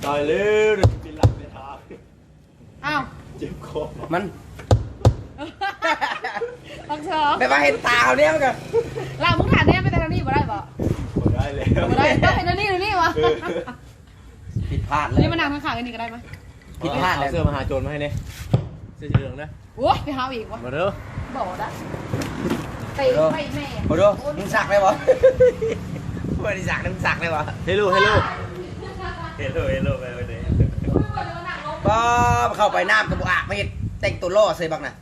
ตายเลยเป็นหลักในทางอ้าวเจ็บคอมันบักเชอไม่ว่าเห็นตาเนี่ยมันก็เรามึงถามเนี่ยไปแต่ละนี่บ่ได้บ่ได้แล้วบ่ได้ต้องเห็นนี่วะผิดพลาดเลยนี่มันนั่งข้างๆกันนี่ก็ได้ไหมผิดพลาดเลยเสื้อมหาโจรมาให้เนี่ยเสื้อเหลืองนะโอ้ยไปหาอีกวะมาเด้อบ่ได้ไปแม่มาดูมึงสักได้บ่ไม่ได้สักมึงสักได้บ่เฮลโลไปเลยก็เข้าไปน้ำกระบุอาไม่เห็นแต่งตัวล่อเซบักน่ะ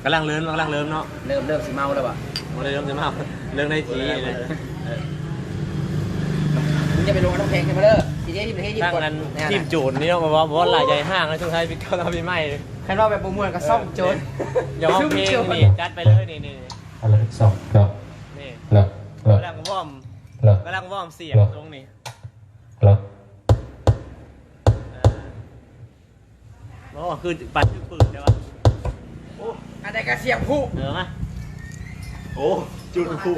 กำลังเริ่มเนาะเริ่มสิเมาแล้วป่ะเริ่มสิเมาเริ่มในทีเลยมึงจะไปลงน้ำแข็งกันมาเด้อทีนี้ที่ประเทศญี่ปุ่นทีมโจรนี่เนาะมาว่าหลายใหญ่ห้างแล้วช่วงท้ายพี่เขาทำพี่ไม่ใครรอบแบบปูมวนกับซ่อมโจรอย่าห้องเพลงนี่จัดไปเลยนี่อะไรสองเหรอนี่เหรอก ำลังว่อมเสียงตรงนี้เหรอโอ้คือปัดคือปืนใช่ปะโอ้อะไรกันเสียงผู้มาโอ้จุดผู้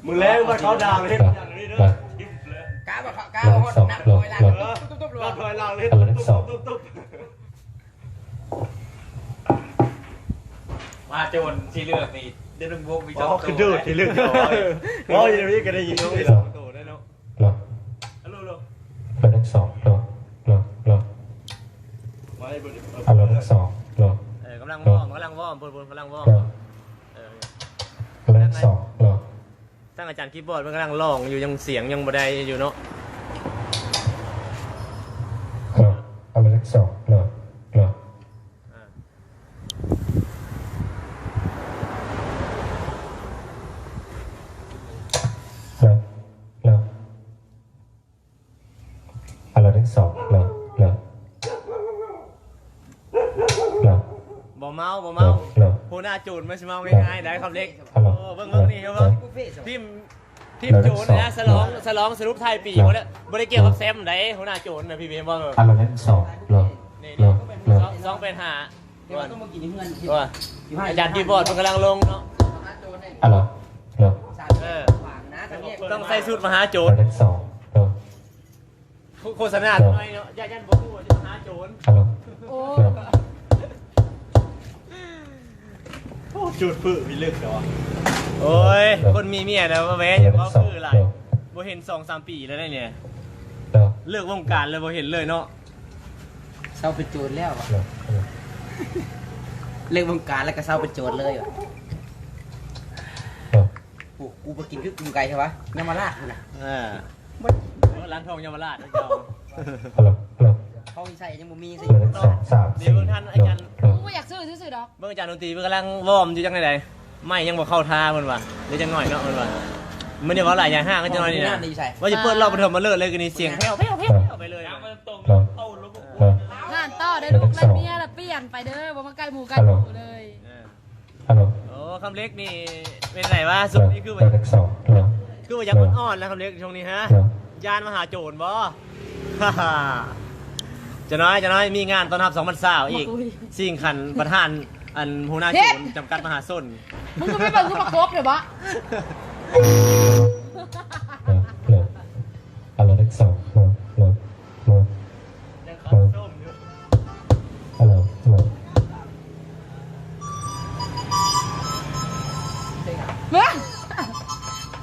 มึงแล้วว่าเขาดังเลยอย่างนี้เด้อกาบกาบหดนักลอยล่างตุ๊บลอยล่างเลยตุ๊บมาโจรที่เลือกนี่เดินวงมีสองตัวคือดื้อที่เลือกโอ้ยอย่างนี้ก็ได้ยินน้องมีสองตัวได้เนาะเหรอฮัลโหลเป็นเลขสองเหรออะไรเลขสองเหรอกำลังว่อมบนกำลังว่อมเลขสองเหรอตั้งอาจารย์คีย์บอร์ดมันกำลังร้องอยู่ยังเสียงยังบ่ได้อยู่เนาะอะไรเลขสองเหรออะไรเลขสองเหรอบ่เมาผู้หน้าจูนไม่ใช่เมาง่ายๆได้คำเล็กเบิ่งนี่ครับทีมโจนนะสลองสรุปไทยปีบ่ได้เกี่ยวกับแซมได้หัวหน้าโจนนะพี่เบมบอกอะไรเลขสองเหรอสองเป็นหาอาจารย์คีย์บอร์ดมันกำลังลงเนาะอะไรเหรอต้องใส่สูตรมหาโจรเลขสองเหรอโฆษณาหน่อยเนาะยันบอกว่าจะมหาโจรจุดพื้นมีเลือกเหรอโอ้ยคนมีเมียแล้วมาแวะอย่างว่าพื้นอะไรบ่เห็น 2-3 ปีแล้วเนี่ยเลือกวงการเลยบ่เห็นเลยเนาะเศร้าเป็นโจรแล้วเลือกวงการแล้วก็เศร้าเป็นโจรเลยกูไปกินคือกุ้งไก่ใช่ปะยำมาลาดนะร้านทองยำมาลาดนะเจ้าเขาใส่ยังบ่มีสิเดี๋ยวท่านอาจารย์กูอยากซื้อดอกเมื่ออาจารย์ดนตรีเพิ่งกำลังวอร์มอยู่จังไดไม่ยังบอกเข้าท่าเพิ่นว่าเดี๋ยวจังหน่อยเนาะเพิ่นว่ามันเดี๋ยวว่าหลายอย่างห้างก็จะน้อยนี่นะว่าจะเปิดรอบประเทิมมาเลิศเลยกันนี่เสียงแผ่วไปเลยงานต่อได้ลูกและเมียละเปลี่ยนไปเด้อบ่มาใกล้หมู่ใกล้หมู่เลยโอ้คำเล็กนี่เป็นไรวะสุดนี่คือว่าอยากอ่อนๆแล้วคำเล็กช่วงนี้ฮะยานมหาโจรบ่จะน้อยมีงานตอนรับ2020อีกสิ่งขันประธานอันหัวหน้าโจรจำกัดมหาชนมึงก็ไม่เบิ่งคือประกบเดี๋ยวบ่อะไรเลขสองเ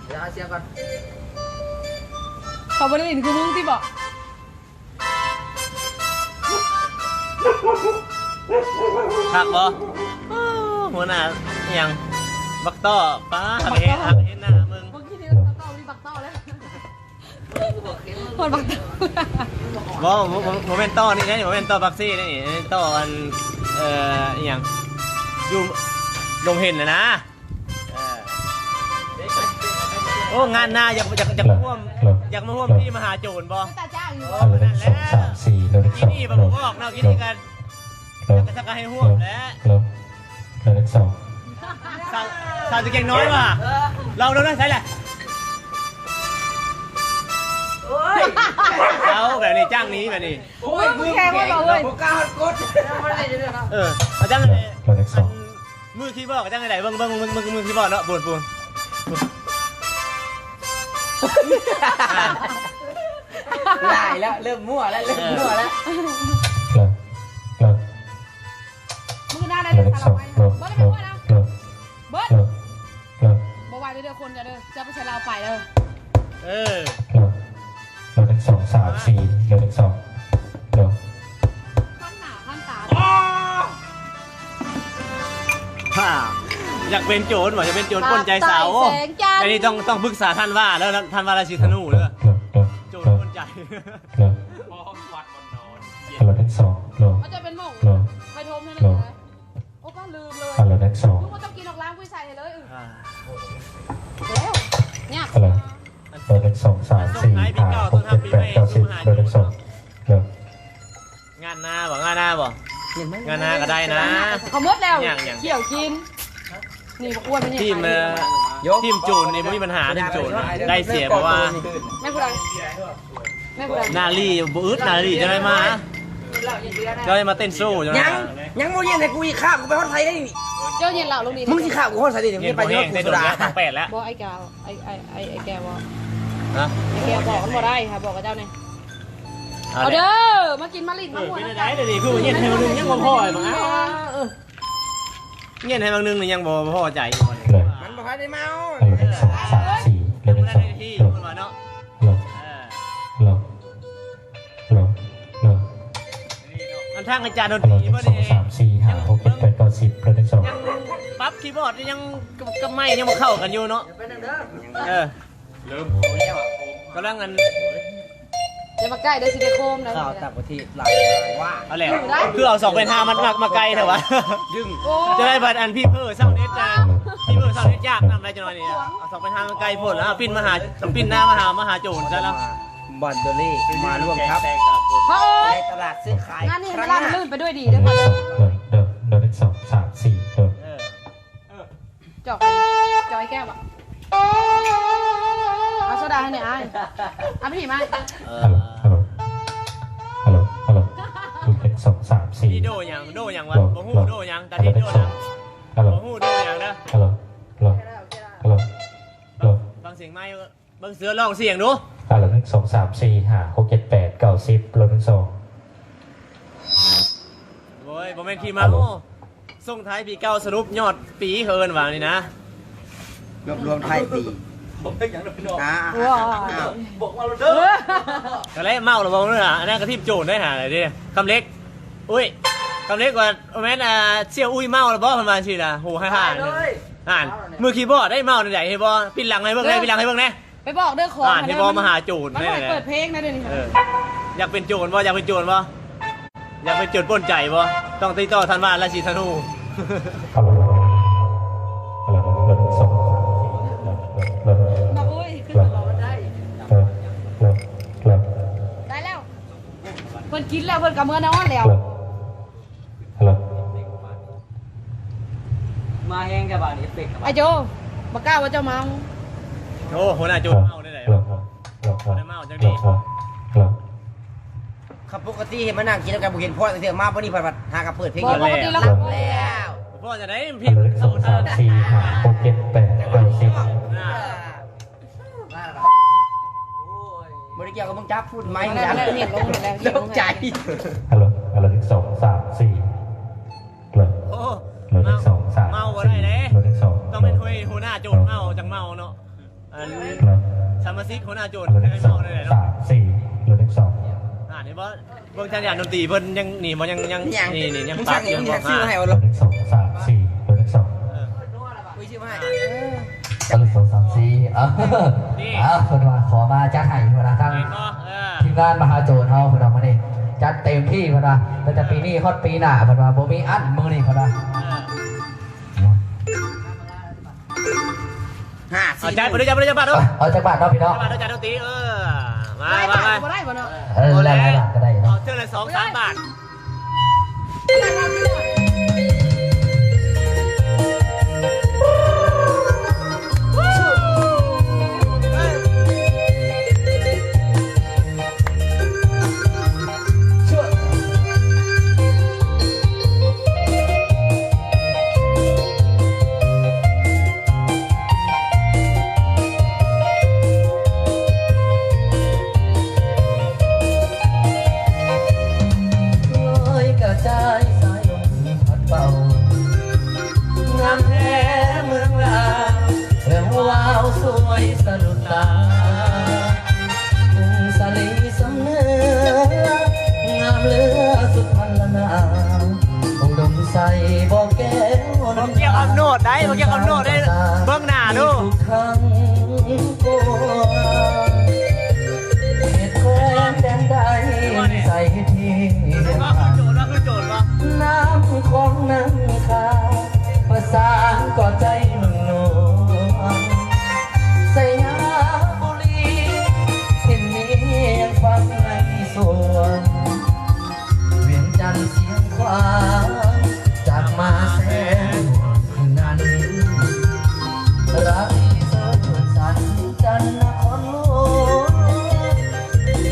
ดี๋ยวเสียก่อนเขาบริเวณคือมึงที่บอกคักบ่หัวหน้าอย่างบักต้อป้าหักเห็นหน้ามึงเมื่อกี้นี่บักต้อนี่บักต้อแล้วคนบักต้อโมเมนต์ต้อนี่นะโมเมนต์ต้อบักซี่นี่ต้ออันอย่างอยู่ลงเห็นนะโอ้งานหน้าอยากมาร่วมที่มหาโจรบ่นั่นแหละที่นี่บ่บอกเนาะที่นี่กันจะก็ให้ห่วงแล้วเลขสองสาวจะเก่งน้อยว่ะเราใช่แหละเอาแบบนี้จ้างนี้แบบนี้โอ้ยมึงแค่ว่าเราเลยกาดกดอาจารย์มือคีย์บอร์ดอาจารย์ไหนเบิ้งมือคีย์บอร์ดเนาะปูน ได้แล้วเริ่มมั่วแล้วเริ่มมั่วแล้ว เลิกเลิก มือหน้าได้ เลิ เลย ก สา ส ร อง ไป เลิก เบิร์ด เลิก นะ เลิก เบิร์ด เลิกเลิก บ่ไหวเด้อคนกันเด้อจะไปใช้เราไปเด้อ เออ เลิกเลิกสองสามสี่เลิกสองเลิก ขั้นหนาขั้นตา ฮ่าอยากเป็นโจรว่าจะเป็นโจรปล้นใจสาว แสงจันทร์ อันนี้ต้องปรึกษาท่านว่าแล้วท่านว่าราชิธนูเลย เลิกเลิก โจร เลิก ปล้นใจ เลิกเลิกสองเลิก มันจะเป็นหม่ง เลิก ไปโทมให้เลยโอ้ก็ลืมเลย เลิกสอง ลูกก็ต้องกินออกล้างกุ้ยใส่เลยอ่า แล้วเนี่ย อะไรเลิกสองสามสี่ห้าหกเจ็ดแปดเก้าสิบเลิกสองเลิก งานหน้าบ่งานหน้าบ่งานหน้าก็ได้นะ เขาหมดแล้ว อย่าง เขี่ยวกินนี่บอกอ้วนไม่เนี่ย ทีมทีมโจรนี่ไม่มีปัญหาทีมโจรได้เสียเพราะว่า แม่กูดังแม่กูดัง นาลีบ่อึดนาลีจะได้มาจะได้มาเต้นสู้จะได้ ยังโมเย็นให้กูอีกข้าวกูไปฮอดไทยได้นี่ เจ้าเย็นเหล่าลงดี มึงสิข้าวกูฮอดไทยได้นี่มึง เงี้ย ไป โบ ที่ แห้ ฮอง ด ได้ สุ โดน ดา แล้วทั้งแปดแล้ว บอกไอ้กาวไอ้แกบอก นะ ไอ้แกบอกมันบอกได้ค่ะบอกกับเจ้าเนี่ย เอา เอา เด้ เด้ อ อมากินมาลิ้นมาหมด เป็นได้เดี๋ยวนี้คือเงี้ยให้บางนึงยังบ่พอมั้งเงี้ยให้บางนึงนี่ยังบ่พอใจอยู่ เลย มันบอกให้ได้เมา เลิกสองสามสี่เลิก มัน สอ ได้ ง ที่ เลิก คนว่าเนาะ เลิกเลิกเลิกเลิก อันทางอาจารย์ดนต เลิ รี ก บ่ สอ ได้ งสามสี่ห้าหกเจ็ดแปดเก้าสิบเลิกสอง ยังปั๊บคีย์บอร์ดยังกับไม้ยังมาเข้ากันอยู่เนาะเออก็แล้วกัน เดี๋ยวมาใกล้เดี๋ยวสิเดโคมนะ ข้าวต่างประเทศหลายว่า เอาแหละคือเอา2เป็น5มันมาไกลเถอะวะดึงจะได้บัดอันพี่เพ้อเศร้าเน็ตนะพี่เพ้อเศร้าเน็ตยากนำอะไรจังหน่อยนี่เอา2เป็น5มันไกลโพดแล้วปิ้นมาหาปิ้นหน้ามาหาโจรซะแล้ว บอลเดอรี่มาร่วมครับ เพราะ ในตลาดซื้อขาย งานนี้ ค ให้ รั้ มัน งห ล่า น้า ลื่นไปด้วยดี เลิ เด้ ก อ สองเลิกสองสามสี่เลิก เออ จอกจอยแก้วอ่ะเอาโซดาให้เนี่ยไอ้เอาพี่มา ฮัลโหลฮัลโหลเลิกสองสามสี่ พี่โดยังวะบ่ฮู้โดยังตาทิพย์โดยัง ฮัลโหล บ่ฮู้โดยังนะ ฮัลโหลฮัลโหลฮัลโหลฮัลโหล ฟังเสียงไม้เบิ่งเสือลองเสียงดู ฮัลโหลสองสามสี่ห้าหกเจ็ดแปดเก้าสิบเลิกสอง โอ้ยบ่แม่นขี้เมาส่งท้ายปีเก่าสรุปยอดปีเฮินว่านี่นะ รวมไทยปีอ่า ว้าว ก็เลยเมาหรือบ่เนื้ออันนั้นก็ทีมโจรได้หาอะไรดิคำเล็กอุ้ยคำเล็กกว่าแม่นเสี่ยวอุ้ยเมาหรือบ่ประมาณสิล่ะโหฮ่าๆอ่านมือคีย์บอร์ดได้เมาใหญ่ให้บ่ปิดหลังให้เบิ่งได้ปิดหลังให้เบิ่งแน่ ไปบอกเด้อของ ให้บ่มาหาโจร มัน แน่ เปิดเพลงนะเดี๋ยวนี้ เอออยากเป็นโจรบ่อยากเป็นโจรบ่อยากเป็นโจรปล้นใจบ่ต้องติดต่อท่านว่าราชิธนู ฮัลโหลฮัลโหลเลิกสองสามสี่เลิก มาอุ้ยขึ้นมาบอกได้ เลิก ได้แล้วเพิ่นกินแล้วเพิ่นกับเมื่อนอนแล้ว ฮัลโหล มาแห้งกับบ้านเอฟเฟกต์ ไอ้โจบ่กล้าว่าเจ้าเมา โอ้หัวหน้าโจรเมาได้ไหน เลิก ครับปกติเห็นมานั่งกินแล้วกันบุเห็นพ่อเสียมาพอดีผัดหากับเปิดเพลง บอกปกติแล้วก็ แล้ว พ่อจะได้ ฮั พี่ ลโหลสองสามสี่ห้าหกเจ็ดแปดเก้าสิบบ ริเกี่ยวกับมึงจับพูดไหม แล้วเห็นลงแล้ว ตกใจ ฮัลโหลฮัลโหลสองสามสี่เลิก โอ้ เลิกสองสาม เมาบ่ สี่ ได้เด้ เลิกสอง ต้องเป็นหัวหน้าโจรเมาจังเมาเนาะอัน เลิก สมาชิกหัวหน้าโจร เลิก ให้ สอ เมาง ได้เลย สา เนาะ มสี่เลิกสอง นี่บ่เบิ่งชันยานดนตรีเพิ่นยังนี่บ่ยังนี่ยัง มึง ปา สั่ ก ง อยู่ มึง บ่ อยากซื้อให้ ฮะ เอา เลิกสองสามสี่เลิกสอง คุยชื่อมาให้ เลิกสองสามสี่คนมาขอมาจัดให้เวลาทั้ง เห็นบ่ทีมงานมหาโจรเฮาคนมาเนี่ยจัดเต็มที่คนมาแต่จะปีนี้ฮอดปีหน้าคนมาบ่มีอันมือนี่คนมา เอาใจบ่ได้จับบ่ได้จับบ่ได้ เอาจักบาทเนาะพี่น้อง จับบ่ได้จับดนตรีมา ได้ มา ป่ะ มา บ่ได้บ่เนาะ แล้วบาทก็ได้ เอา เนาะ เท่าละ2-3 บาท สวยสะดุดตากรุงสลีสำเนืองามเหลือสุดพันละนาองค์ดมใสบอกแก้ว ผมเกี่ยวกับโนดได้ผมเกี่ยวกับโนดได้เบื้องหน้าดู ทุกครั้งกลัวเหตุแควนแดนใดใส่ที่ ว่าคือโจรว่าคือโจรวะ น้ำของนังคาประสานก่อใจมึงโนใส่ยาบุรีเห็นนี้ยังฟังในสวนเวียงจันทร์เสียงควางจากมาแสนนั้นรักที่เสิร์ฟสันจันทร์นครหลวง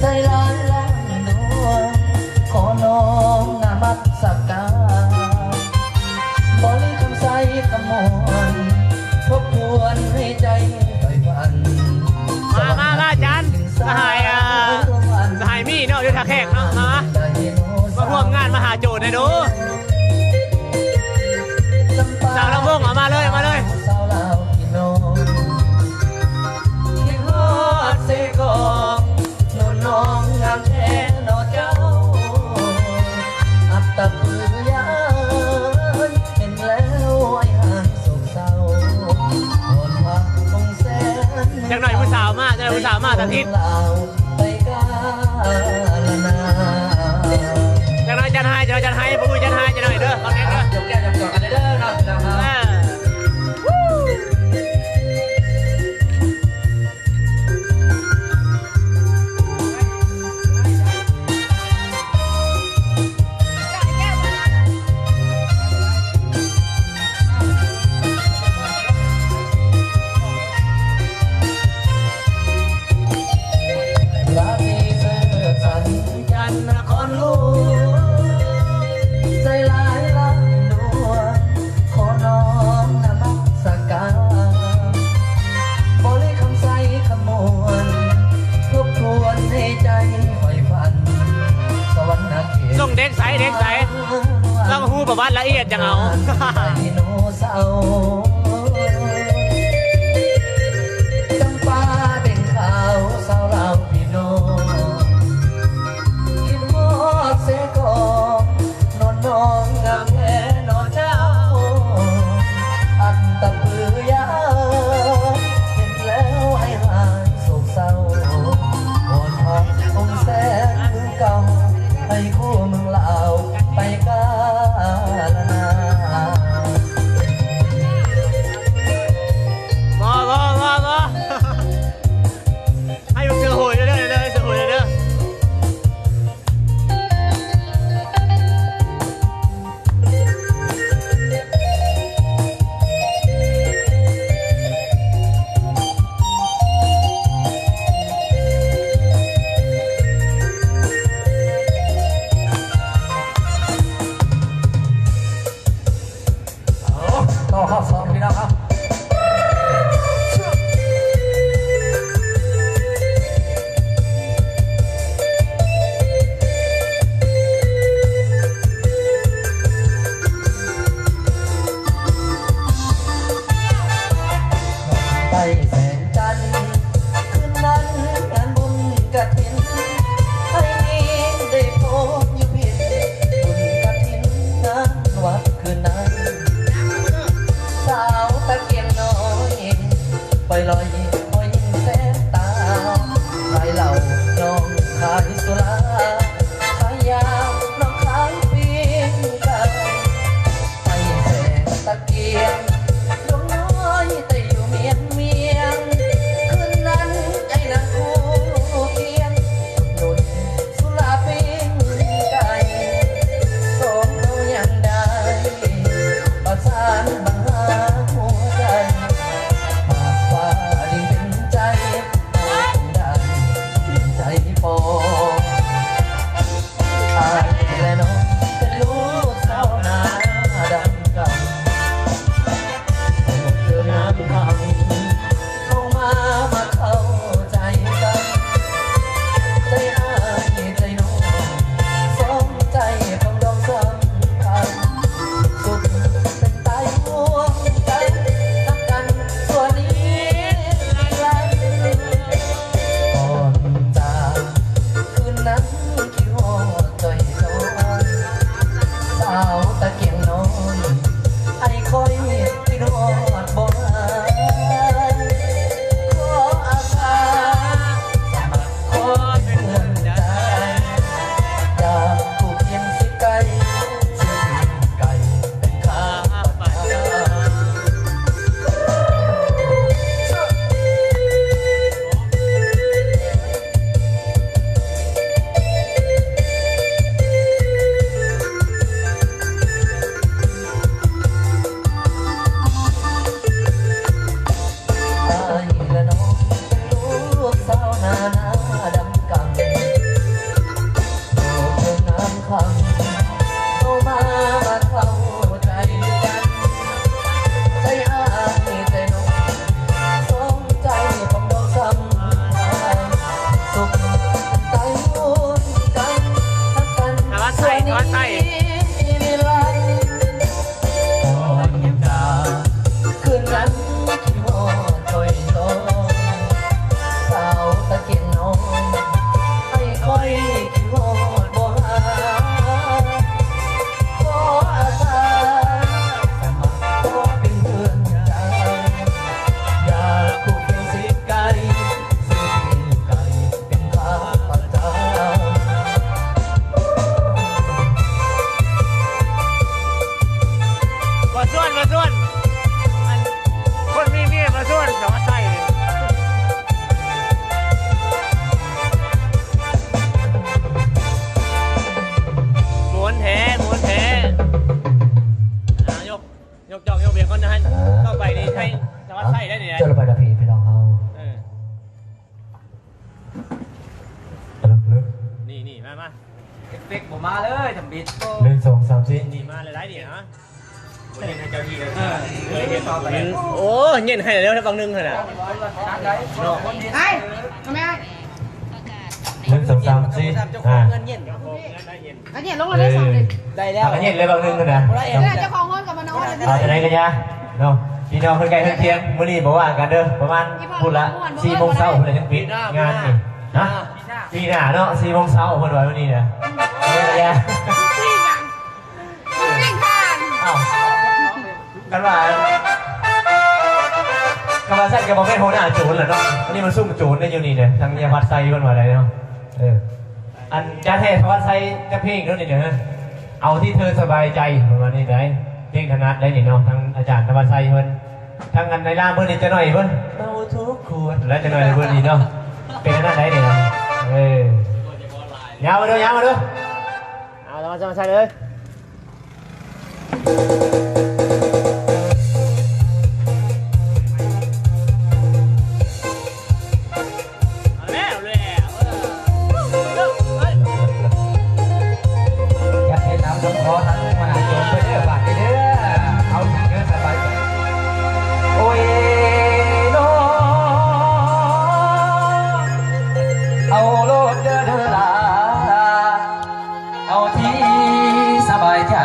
ใจลายล้านดวงขอน้อมนามัสการบริคำใสคำมวนทบทวนให้ใจไฟฝัน มาอาจารย์สหายสหายมี่เนาะเดี๋ยวทักแขกเนาะมาร่วมงานมหาโจรหน่อยดูสาวลำวงมาเลยมาเลย สาวลาวพี่น้องคิดฮอดเสกองโน่นน้องงามแท้นอเจ้าอับตะปือยานเห็นแล้วไอ้ห่างโศกเศร้าหวนพักคงแสน จังหน่อยผู้สาวมากจังหน่อยผู้สาวมากทันทีไปกาลนา จังหน่อยจันให้จังหน่อยจันให้ผู้จันให้จังหน่อยเด้อเอาเน็ตเด้อ จบแก้วจบจอดกันเด้อนะพี่น้องครับ ราตรีเสิร์ฟสันจันทร์นครหลวงใจลายล้านดวงขอน้อมนมัสการบริคำใสคำมวลทบทวนให้ใจไฟฝันสวรรค์นาเขต ส่งเด็กใสเด็กใสเราหูประวัติละเอียดจังเอา ไดโนเสาร์จำปาเด่งขาวสาวลาวพี่น้องคิดฮอดเสกองนอนน้องงามแท้นอเจ้าอันตะปือยาเห็นแล้วไอ้หายโศกเศร้าอ่อนพักองแสนคือเก่าให้คู่เมืองลาวไปกาลนา มาให้มันเสือโหยเด้อเด้อเสือโหยเด้อต่อข้อสองพี่น้องครับใต้แสงจันทร์คืนนั้นงานบุญกฐินให้นี้ได้พบอยู่เพียงบุญกฐินงานวัดคืนนั้น สาวตะเกียงน้อยไปลอยคอยยิ้มแสนตาขายเหล้าน้องขายสุราขายยาน้องขายปีนไก่ไปแสงตะเกียงดวงน้อยแต่อยู่เมียนคืนนั้นใจนางคู่เคียงหนุนสุราปีนไก่สองเรายังได้ประสานบังหาหัวใจหากฟ้าดินเป็นใจคงได้เป็นใจปอ เป๊กผมมาเลยทำบิด 1 2 3 4 ดีมาเลยได้ดีนะโอ้เย็นให้แล้วถ้าบางนึงขนาด ไอ้ทำไมไอ้ 1 2 3 4 เงินเย็น อันนี้ลงมาได้2เลย ได้แล้ว อันนี้เลยบางนึงนะ เจ้าของห้องกับมานอนเลย เอาจะไหนกันยะเนาะพี่น้องคนไกลคนเคียงมื้อนี้บอกว่ากันเด้อประมาณพูดละ4 โมงเช้าเพิ่นจะปิดงานนี่นะปีหน้าเนาะ4 โมงเช้าเพิ่นว่าวันนี้นะเฮ้ยยะ จริงค่ะ อ้าวกันว่าใส่กระบอกเป็นโหน้าโจรเหรอเนาะอันนี้มันซุ่มโจรได้อยู่นี่เนี่ยทางยาพัดไซเพิ่นว่าอะไรเนาะอันยาแท้พัดไซจะเพลงเนาะนี่เด้อเอาที่เธอสบายใจประมาณนี้ได้เพลงถนัดได้นี่เนาะทางอาจารย์พัดไซเพิ่นทางอันในล่ามเพิ่นนี่จะหน่อยเพิ่นเอาทุกขวดแล้วจะหน่อยเพิ่นนี่เนาะเป็นอันนั้นได้นี่เนาะยาวมาดูเอาแล้วจะมาใช้เลย อยากเห็นน้ำน้ำคอทั้งมหาชนไปเด้อบาดไปเด้อเอาอย่างเด้อสบายใจโอ้ยน้องเอาโลดเด้อลาเอาที่สบายใจ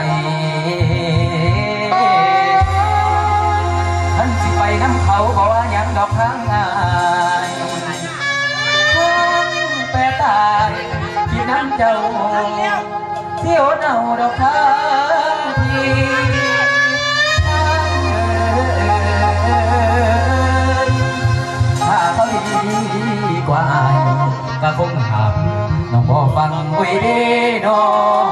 ท่านสิไปน้ำเขาบอกว่ายังดอกทางง่ายแปรตายที่น้ำเจ้าเที่ยวเอาดอกทางที่ถ้าเขาดีกว่าก็คงถามน้องบ่ฟังไว้ดีน้อง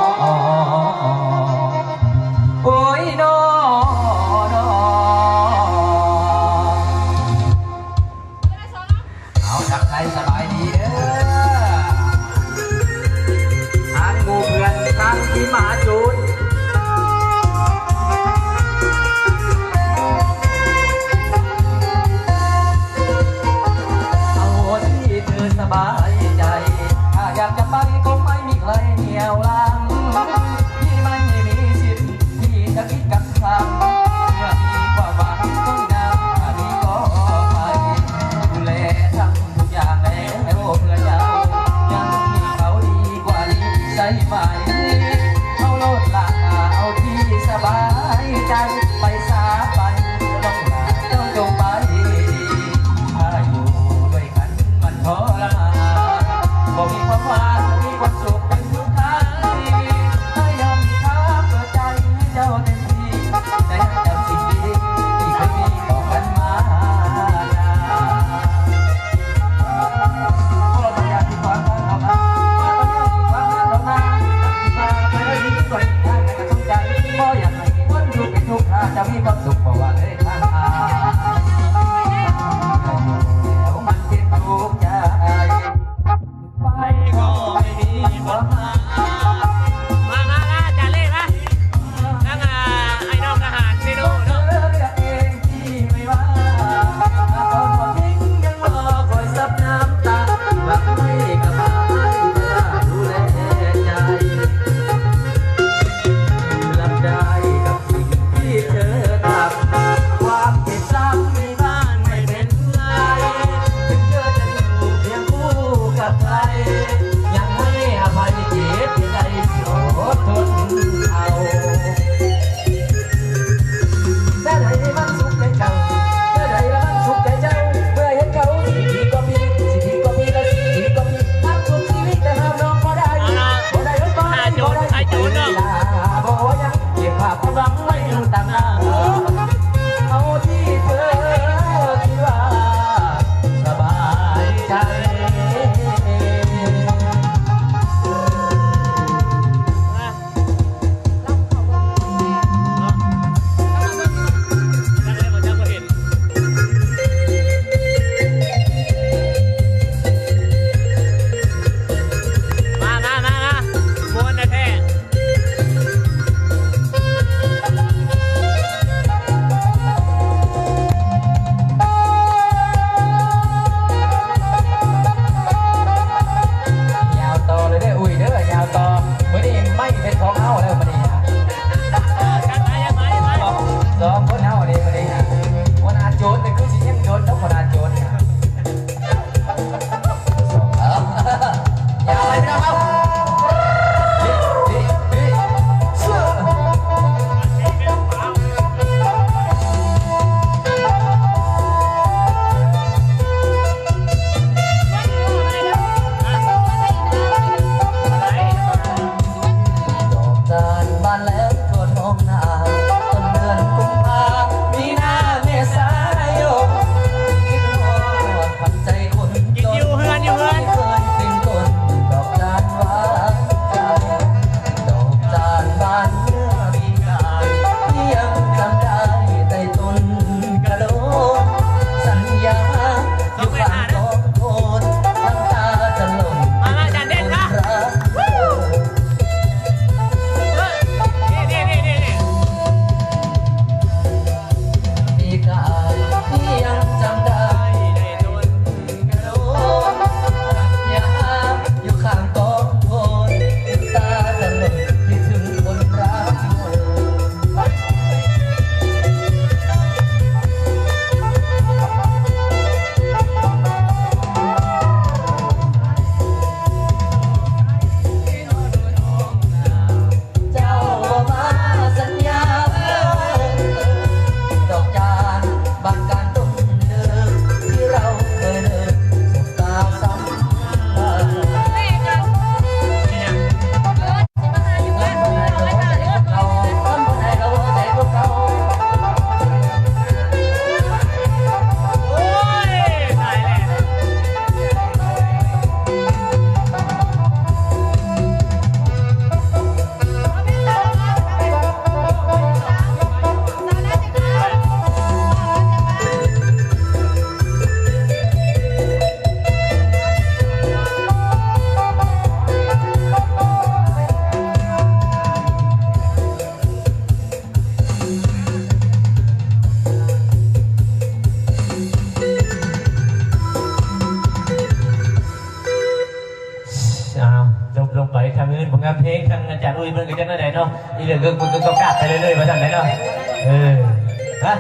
โอ้ยน้องเอาจากใจสบายดีเด้อทางหมู่เพื่อนทางที่มหาจูนเอาที่เธอสบายใจถ้าอยากจะไปคงไม่มีใครเหนี่ยวลังที่ไม่มีสิทธิ์ที่จะคิดกับทางเมื่อมีความหวังต้องนำอันนี้ก็ไปดูแลทำทุกอย่างแล้วเพื่อเจ้ายังมีเขาดีกว่านี้ใช่ไหมเอาโลดละเอาที่สบายใจไปสาไปต้องลาต้องจงไปถ้าอยู่ด้วยกันมันทรมานบ่มีความหวานมีความสุขเป็นทุกทางถ้ายอมมีค่าเปิดใจให้เจ้าเต็มที่ได้ให้เจ้าสิ่งดีที่เคยมีต่อกันมาพวกเราอยากที่ความรักเรามาความรักเรามามาไม่ได้ดีกว่าทางในกระทงใจเพราะอยากให้คนอยู่เป็นทุกข์จะมีความสุขเพราะว่าเลยทางแล้วมันเจ็บทุกใจไปก็ไม่มีความหมาย มาจานเล่มานั่งไอ้น้องทหารซีโน่เนาะ เลือกเองที่ไม่ว่าตอนพอทิ้งยังรอคอยซับน้ำตาหลับไม่กลับมาเพื่อดูแลใจรับได้กับสิ่งที่เธอทำความเจ็บช้ำในบ้านไม่เป็นไรถึงเธอจะอยู่เพียงคู่กับใครยังให้อภัยเจ็บที่ใจที่อดทนเอา เมื่อใดมันสุขใจเจ้าเมื่อใดมันสุขใจเจ้าเมื่อเห็นเขาสิดีก็มีสิดีก็มีและสิดีก็มีทักทุกชีวิตแต่ห้ามน้องบ่ได้บ่ได้ก็บ่ได้บ่ได้บ่ยังเก็บภาพความหวังไว้อยู่ต่างหน้าเอาที่เธอคิดว่าสบายใจ เ งานเพลงทางอาจารย์อุ้ยเพิ่นก็จังได๋เนาะอีเหลือก็กาดไปเรื่อยๆว่าซั่นได้เนาะฮะ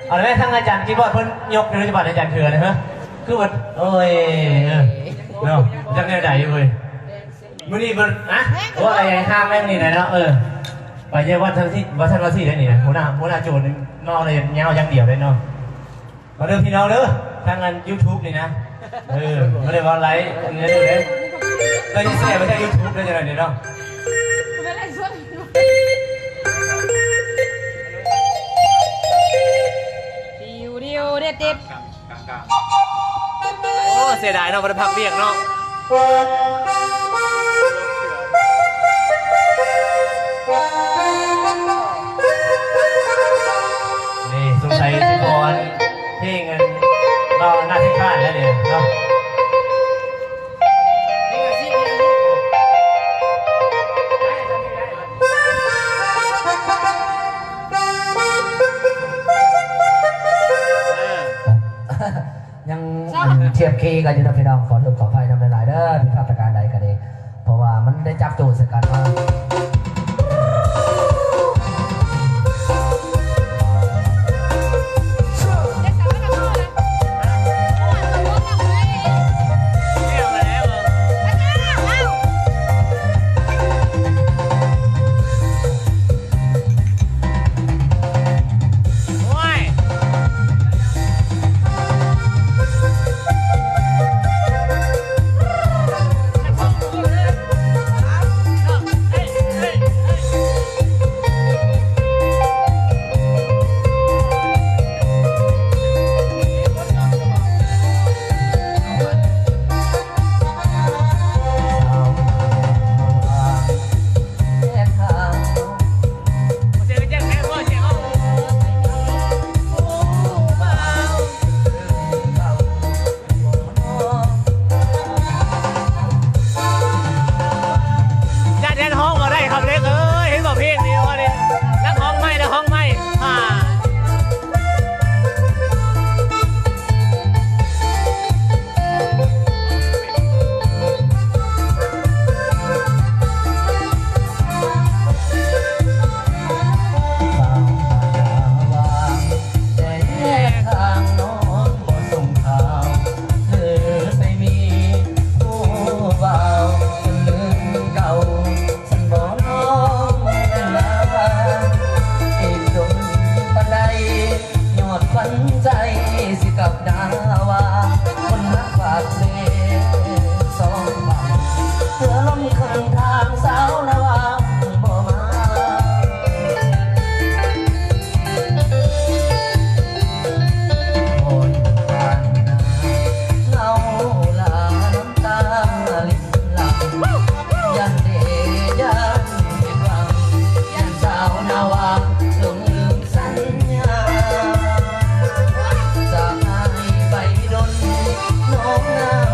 เอาละแม่ทางอาจารย์คิดว่าเพิ่นยกโดยเฉพาะอาจารย์เถื่อนนะฮะคือว่าโอ้ยเนาะจังแนวใดเว้ยมื้อนี้เพิ่นอะว่าอะไรห้ามแม่งนี่นะเนาะไปเยาวัดทั้งที่วัดท่านวัดที่ได้นี่นะหัวหน้าโจรนอกเลยเงาอย่างเดียวเลยเนาะมาเด้อพี่น้องเด้อทางงาน YouTube นี่นะมาเลยว่าไลฟ์นี่นะเด้อเราจะแชร์ไปทาง YouTube ได้จังได๋เนาะ ไม่ไล่ส่วนดิวเด็ด โอ้เสียดายเนาะบ่ได้พักเวียกเนาะนี่สงสัยสิบอลเพลงกันเราหน้าที่ข้านแล้วเนี่ยเนาะยังเทียบคีย์กันอยู่นะพี่น้องขอโทษขออภัยทำหลายๆเด้อมีภาพการใดกันเองเพราะว่ามันได้จับโจทย์สกัดมาน้องนา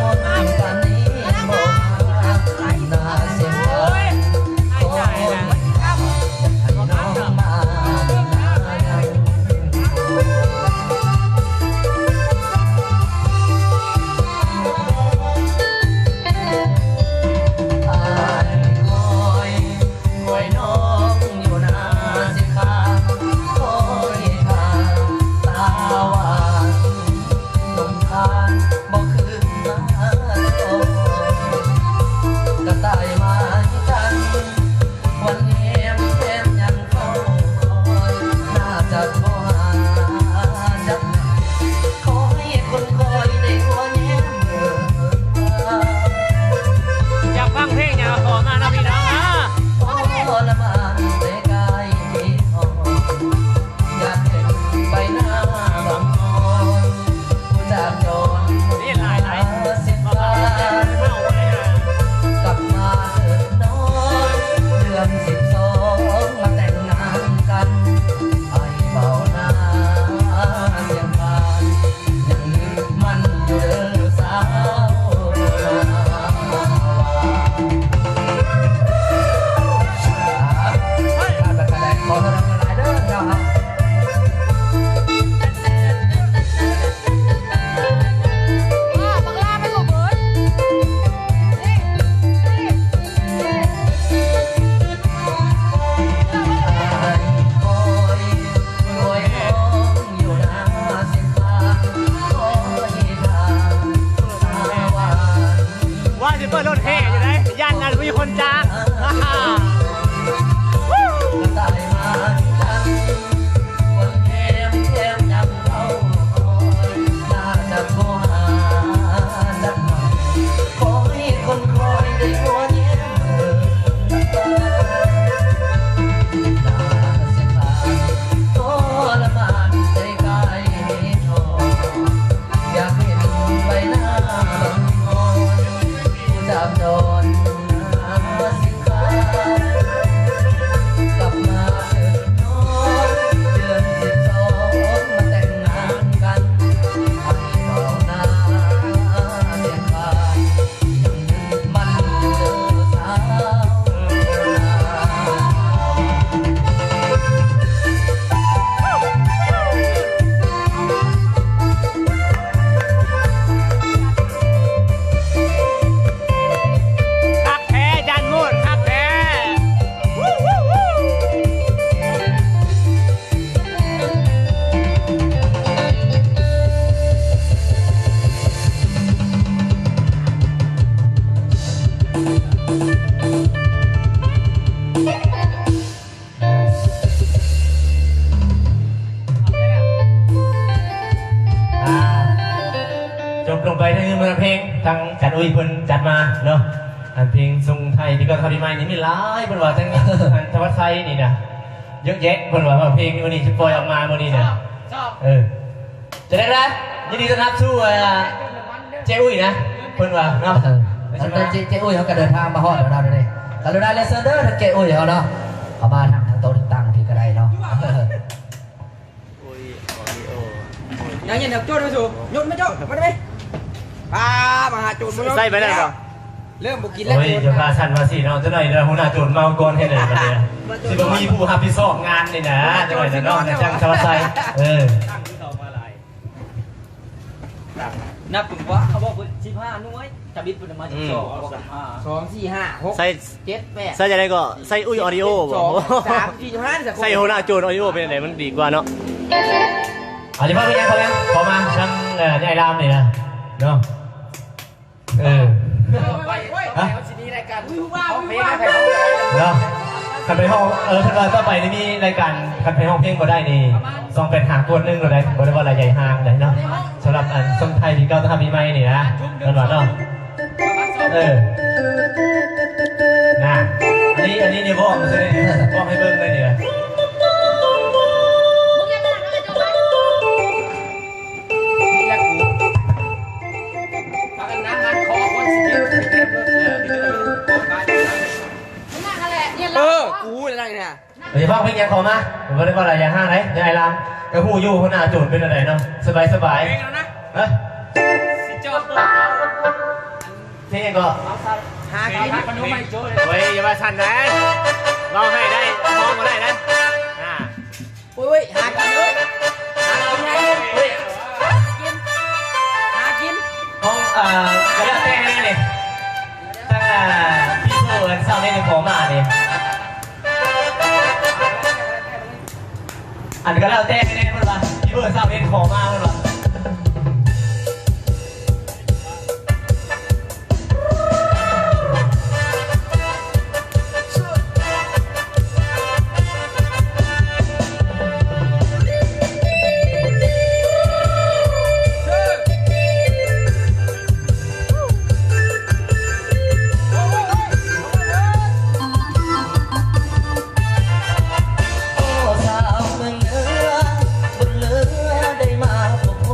ปิดรถแห่อยู่ไหนย่านนั้นมีคนจ้าง ก็ได้มาจันวันเยี่ยมเยี่ยมยำเอาคอยน่าจะโทรหาจันหน่อยขอให้คนคอยได้หัวเยี่ยมน่าเสียดายทรมานใจกายทออยากเห็นใบหน้าอ่อนผู้จับจรสินค้ากลับมาเถิดน้องเดือน12มาแต่งงานกันให้เบาหน้าเสียงพายยังนึกมันอยู่เด้อสาวคักแท้จันมูดคักแท้จบลงไปทั้งเมืองเพลงทางจันอุ้ยเพิ่นจัดมาเนาะอันเพลงทรงไทยที่ก็ทำดีใหม่นี่มีหลายเพิ่นว่าทั้งอันทวัชไทยนี่นะเยอะแยะเพิ่นว่าเพลงวันนี้จะปล่อยออกมาวันนี้นะจะได้แล้วยินดีต้อนรับสู่เจ้อุ้ยนะเพิ่นว่าเนาะ แล้วเจ๊อุ้ยเขาก็เดินทางมาฮอดเราเลยกรุณาเลเซอร์เดอร์ถ้าเจ๊อุ้ยเขาเนาะเอามาทางโต๊ะตั้งที่ก็ได้เนาะ ยังยินเดี๋ยวโจ้ดูสูยศไม่โจ้มาได้ไหมป้ามาหาโจ้ใส่ไปได้ป่ะเริ่มบุกินแล้ว โอ้ยจะพาฉันมาสิเนาะจะหน่อยเดี๋ยวหัวหน้าโจรเมาก่อนให้เลยมาเนี่ยสิบ่มีผู้รับผิดชอบงานนี่นะจะหน่อยจะนอนจังชาวไซนับถึงว่าเขาบอกว่า15หน่วยจะบิดเป็นมา12 2 4 5 6 ใส่ 7 8 ใส่จะได้ก็ใส่อุ้ยออดิโอบ่ 2 3 4 5 ใส่หัวหน้าโจรออดิโอเป็นไหนมันดีกว่าเนาะอาจจะพาไปยังเขายังขอมาทั้งยายรามนี่นะเนาะฮะเนาะคันไปห้องท่านว่าต่อไปนี่มีรายการคันไปห้องเพลงก็ได้นี่ซองเป็นหางตัวนึงก็ได้ก็ได้ว่ารายใหญ่ห้างเลยเนาะสำหรับอันส้มไทยที่เขาจะทำมีไหมนี่นะท่านว่าเนาะนะอันนี้เนี่ยบอกมาเลยบอกให้เบิ้งเลยเนี่ย มึงยังไม่ทำอะไรตัวไหม แล้วกูพากันนั่งงานคอคนสิเก็บมึงนั่งอะไรเนี่ยเรา กูอะไรเนี่ย เดี๋ยวพ่อเพิ่งยังขอมาผมก็ได้ว่าอะไรอย่างห้างไหนยายรามกระหูยู่หัวหน้าโจรเป็นอะไรเนาะสบายสบายเฮ้ยที่นี่ก็หากินขนมไม่โจ้เลย เฮ้ยอย่ามาสั่นนะเราให้ได้มองมาได้นะอุ้ยหากินเลยหากิน ห้องกระดาษแป้งนี่เลยตั้งพี่โซ่เศร้าเนี่ยของมาเนี่ยอันก็แล้วแต่เนี่ยมันว่าพี่เบิร์ดเศร้าเนี่ยของมามันว่าโอ้สาวเมืองเหนือบนเรือได้มาพบ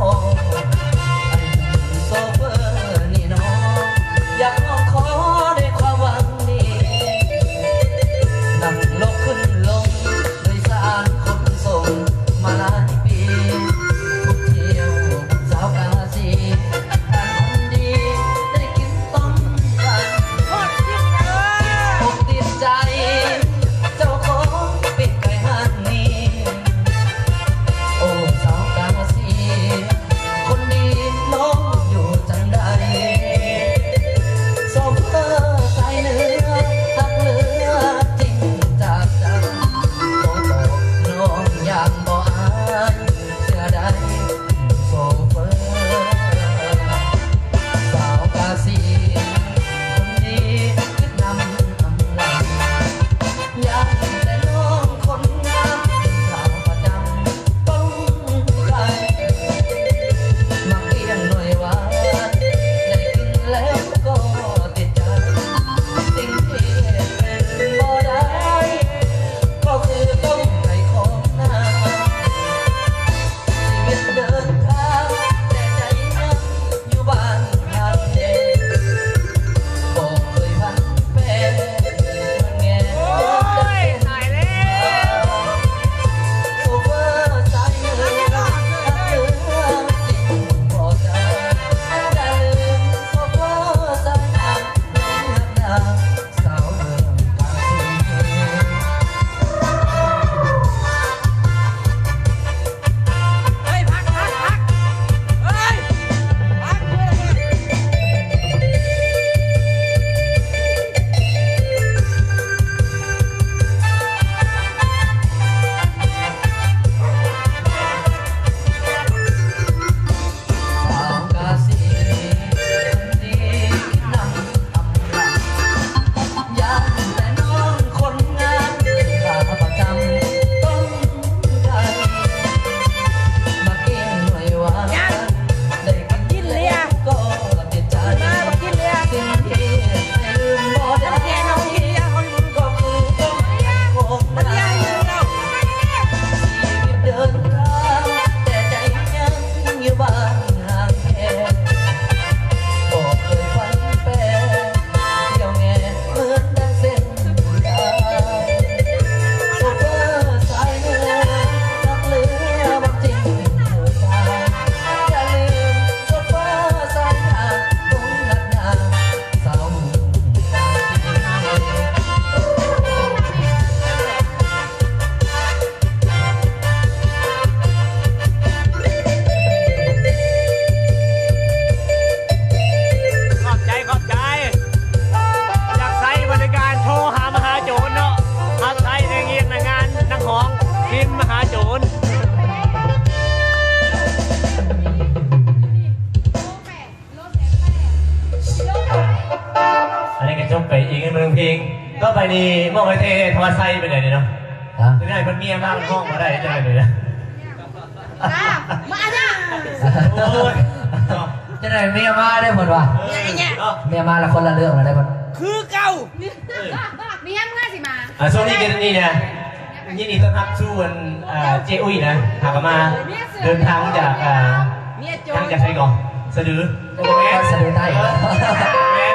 อันนี้ก็จบไปอีกหนึ่งเพลงก็ไปนี่มองไปเทธรรมไซไปไหนเนี่ยเนาะ ฮะ จะได้เป็นเมียมากมันห้องมาได้จะได้เลยนะ มาจ้า โอ้ย จะได้เมียมาได้หมดวะเมียมาละคนละเรื่องละได้หมด คือเก่า มียังง่ายสิมา ช่วงนี้กันนี่นะยินดีต้อนรับสู่วันเจ้อุ้ยนะหากมาเดินทางจาก เมียโจ ทางจากไทยก่อนสะดือโอ้แม่ สะดือใต้ แม่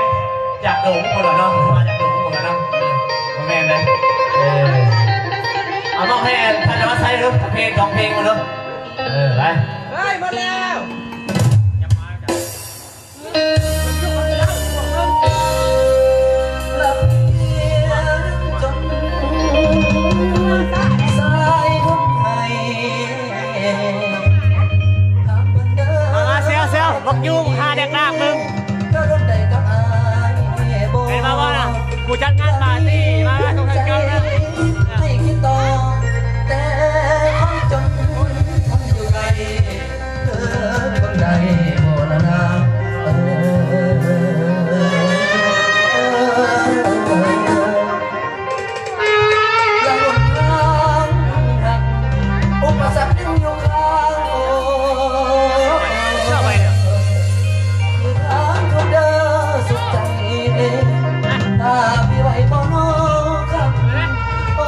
จากดงคนละเนาะมาจากดงคนละเนาะโอ้แม่เลยเอามอบให้ท่านธรรมไซด์ลูกเพลง2เพลงมาลูกไป เฮ้ยหมดแล้ว ลำเลียงจนสายคนไทยถามเพิ่นเด้อ มาเซลเซลบักยูมึงหาเด็กลากมึง ก็ร่วมใดกับอายบ่ เป็นมาว่านะกูจัดงานปาร์ตี้มาตรงทางเก้านะ ให้คิดต่อแต่ความจนทำอยู่ไรเธอคนใดบ่นานาและหนทางหักอุปสรรคยังอยู่ข้างโอ้ เจ้าไปเนี่ย คือทางคนเดินสุดใจถ้าพี่ไหวบ่น้อครับโอ้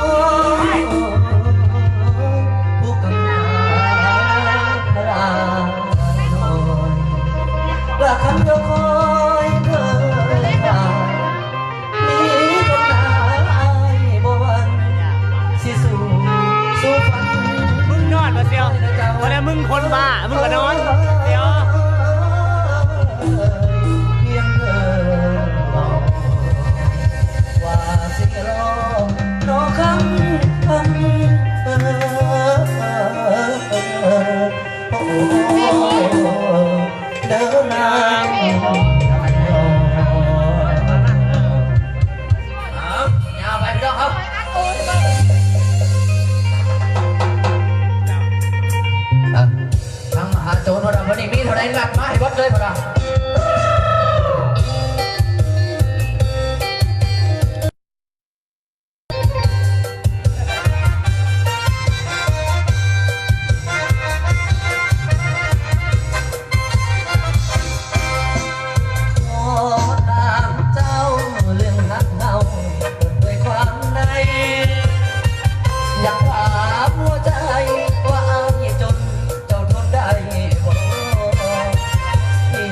ผู้กำกับพลาโดนว่าคำเดียวคอยเคยผ่านมีคนหนาบ่วันสิสู้ฝัน มึงนอนมาเซียววันนี้มึงคนบ้ามึงก็นอนเซียว เพียงเธอบอกว่าสิรอรอคำโอ้เดินนาง ยาวไปพี่น้องครับทางมหาโจรเราวันนี้มีเท่าไรหลักมาให้วัดเลยพ่อเราขอถามเจ้าเรื่องรักเราด้วยความในอยากถามหัวใจว่าอายจนเจ้าทนได้บ่ที่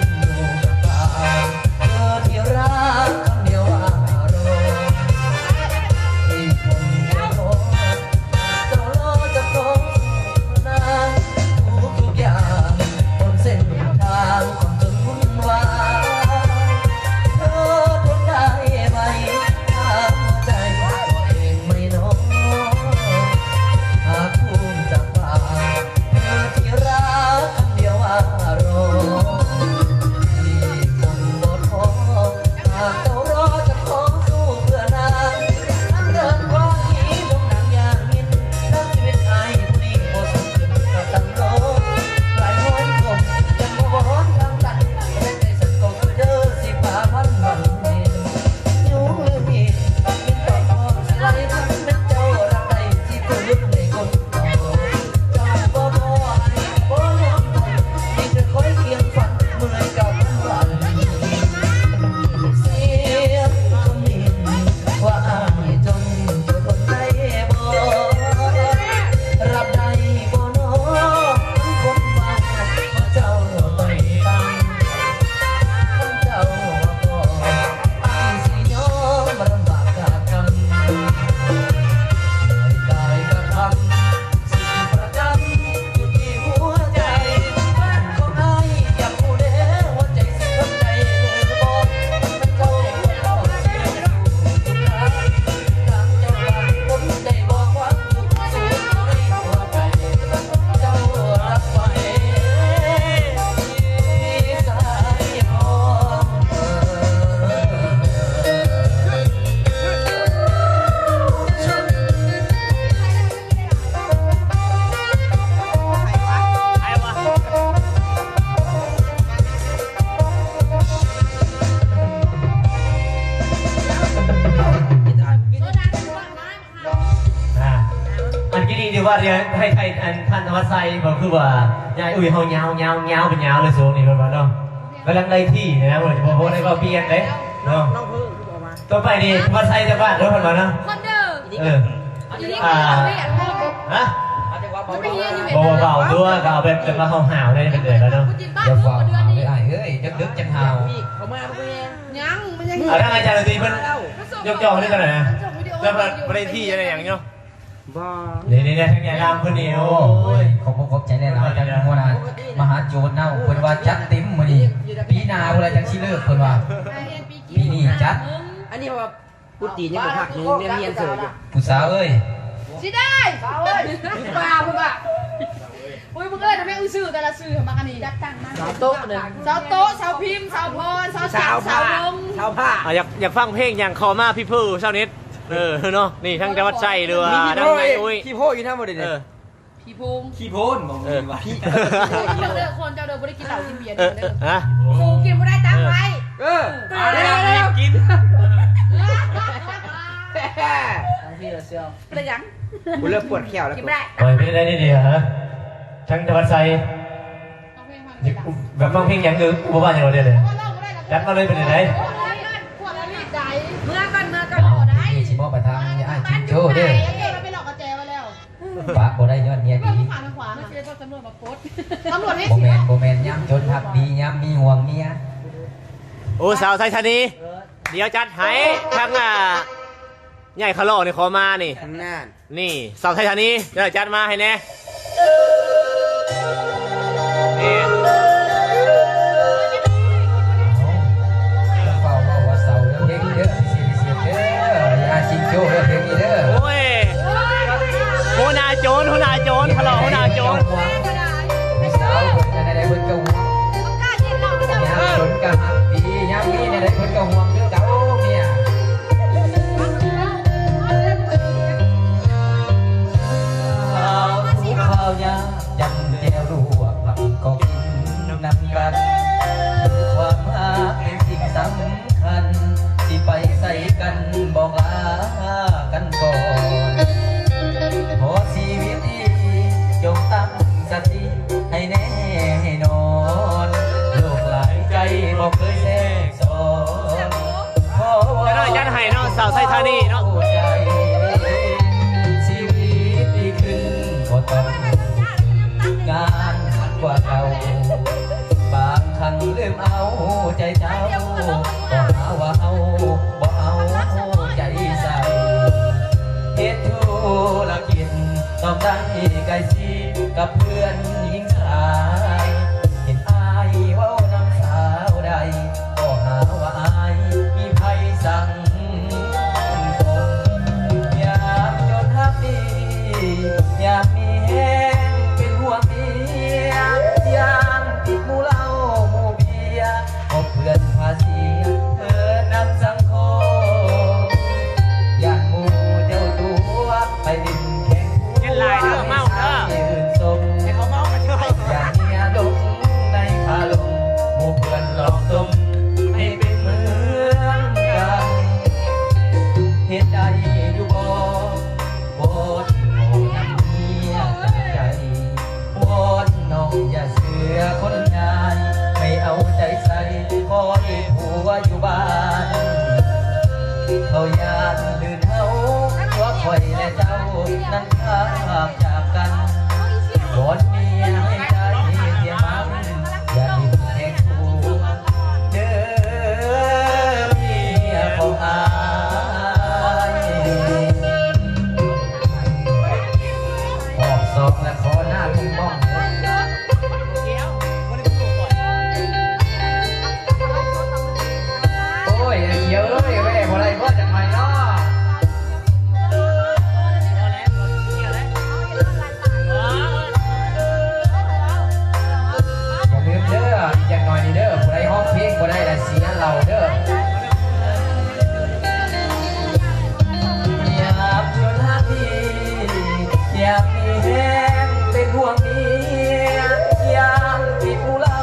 ว่าเดี๋ยวให้ใครท่านธรรมไซบอกคือว่ายายอุ้ยเขายาวยาวเป็นยาวเลยสูงนี่เป็นว่าเนาะกำลังได้ที่นะเราจะบอกว่าได้ก็เปลี่ยนเลยเนาะต่อไปนี่ธรรมไซจะบ้านแล้วเป็นว่าเนาะ คนเด้ออยู่นี่เขาไม่อยากพูด ฮะ มันไปเฮียอยู่ เบาๆด้วยก็เอาเป็นมาห่าวๆได้เป็นเดือนแล้วเนาะ อย่าฟังหาไม่ได้เฮ้ยดึกจังหาว เขามาเพื่อน ยังมันยัง เอาถ้าอาจารย์ดนตรีเพิ่นยกจองได้กันไหนนะแล้วประเด็นที่อะไรอย่างเงี้ย บ้า นี่ทั้งยาดำคนนี้โอ้ย ขอบใจแน่นอนจังหัวหน้ามหาโจรเน่าเพิ่นว่าจัดเต็มมื้อนี้ปีหน้าเวลาจังสิเลิกเพิ่นว่า ปีนี้จัด อันนี้ว่ากูตีนี่กูหักนึงเรียนเสืออยู่ ผู้สาวเอ้ย สิได้สาวเอ้ยปลามึงอ่ะโอ้ยมึงเอ้ยทำไมอุ้ยซื้อแต่ละซื้อมากันนี่จัดตั้งมา สาวโต๊ะหนึ่ง สาวโต๊ะสาวพิมพ์สาวพรสาวจักรสาวลง สาวผ้า อยากฟังเพลงอย่างคอมาพี่พูเช้านิดเนาะนี่ทั้งจังหวัดใจด้วยทั้งไอ้อุ้ย ขี้โพอยู่ท่าหมดเลย พี่พงษ์ ขี้โพนบอก พี่ เจ้าเด้อคนเจ้าเด้อไม่ได้กินเหล้ากินเบียร์ เอ เด้อ ฮะ กูกินไม่ได้ตั้งไว้ เอาเร็วกินพี่เสือ เป็นยัง กูเริ่มปวดแขวแล้ว กินไม่ได้ ปล่อยไม่ได้นี่เดียวฮะทั้งจังหวัดใจแบบฟังเพลงอย่างอื่นกูว่าอย่างเราเลยจัดมาเลยเป็นยังไง เมื่อก่อนได้ นี่สิบ่ไปทางยายจิงโจ้เด้อ เราไปหลอกกระแจมาแล้ว ปากบ่ได้ยอดเมียดี ผ่านทางขวาไม่ใช่ตำรวจมาโพสตำรวจให้ บ่ เสี แม่ ย นบ่แม่นยามจนฮักดียามมีห่วงเมีย โอ้สาวไทยธานีเดี๋ยวจัดให้ทั้งใหญ่ขล่อนี่ขอมานี่ ทางหน้า นี่สาวไทยธานีเดี๋ยวจัดมาให้แน่นี่ เฝ้าว่าเสาเด้อเพลงนี้เด้อสิเสียเด้อยาจิงโจ้เด้อเพลงนี้เด้อ โอ้ยหัวหน้าโจรขล่อหัวหน้าโจร ผู้สาวเพิ่นได้เพิ่นก็ห่วงยามจนก็ฮักดียามมีได้เพิ่นก็ห่วงคือเก่าเมียข้าวยาจำแก้วรั่วผักก็กินนำกันคือความรักเป็นสิ่งสำคัญที่ไปใส่กันบอกลากันก่อนขอชีวิตดีจงตั้งสติให้แน่ให้นอนโลกหลายใจบอกเคยแทรกซ้อนขอว่า จะได้ยัดให้เนาะสาวไทยธานีเนาะ ใจชีวิตดีขึ้นก็ต้องงานหนักกว่าเก่าบางครั้งลืมเอาใจเจ้าก็หาว่าเอาบ่เอาใจใส่เหตุธุรกิจต้องได้ใกล้ชิดกับเพื่อนหญิงชายเห็นอายเว้าน้ำสาวใดก็หาว่าอายมีภัยสั่งยามจนฮักดียามมีแห้งเป็นห่วงเมียยามติดหมู่เหล้าหมู่เบียร์ก็เพื่อนพาเสียเธอนำสังคมย่านหมู่เจ้าตัวไปดินแข่ง เย็นลายเด้อเมาเด้อ ยืนสมอย่าเมียลงในคาลมหมู่เพื่อนหลอกสมให้เป็นเหมือนกันเหตุใดอยู่บ่วอนโง่นำเมียจากใจวอนน้องอย่าเสือคนง่ายไม่เอาใจใส่คอยผัวอยู่บ้านเขายานลื่นเฮาว่าคอยและเจ้านั้นข้ามจากกันวอนเมียให้ใจเทียมมันอย่าดิ้นแข่งคู่เด้อเมียของอายออกสองและขอหน้าทุ่งบ้องโอ้ยเยอะเลยแม่บ่ได้บ่จังไงเนาะอย่าลืมเด้ออีกอย่างหน่อยนี่เด้อผู้ใดห้องเพลงบ่ได้ละเสียเราเด้ออยากชวนหาพี่อยากมีแห้งเป็นห่วงเมียอยากติดผู้เล่า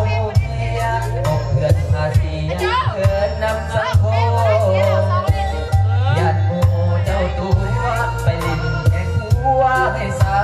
หมู่เมียบอกเพื่อนพาเสียเพื่อนนำสังคมญาติหมู่เจ้าตัวไปลิ้นแข่งหัวให้สา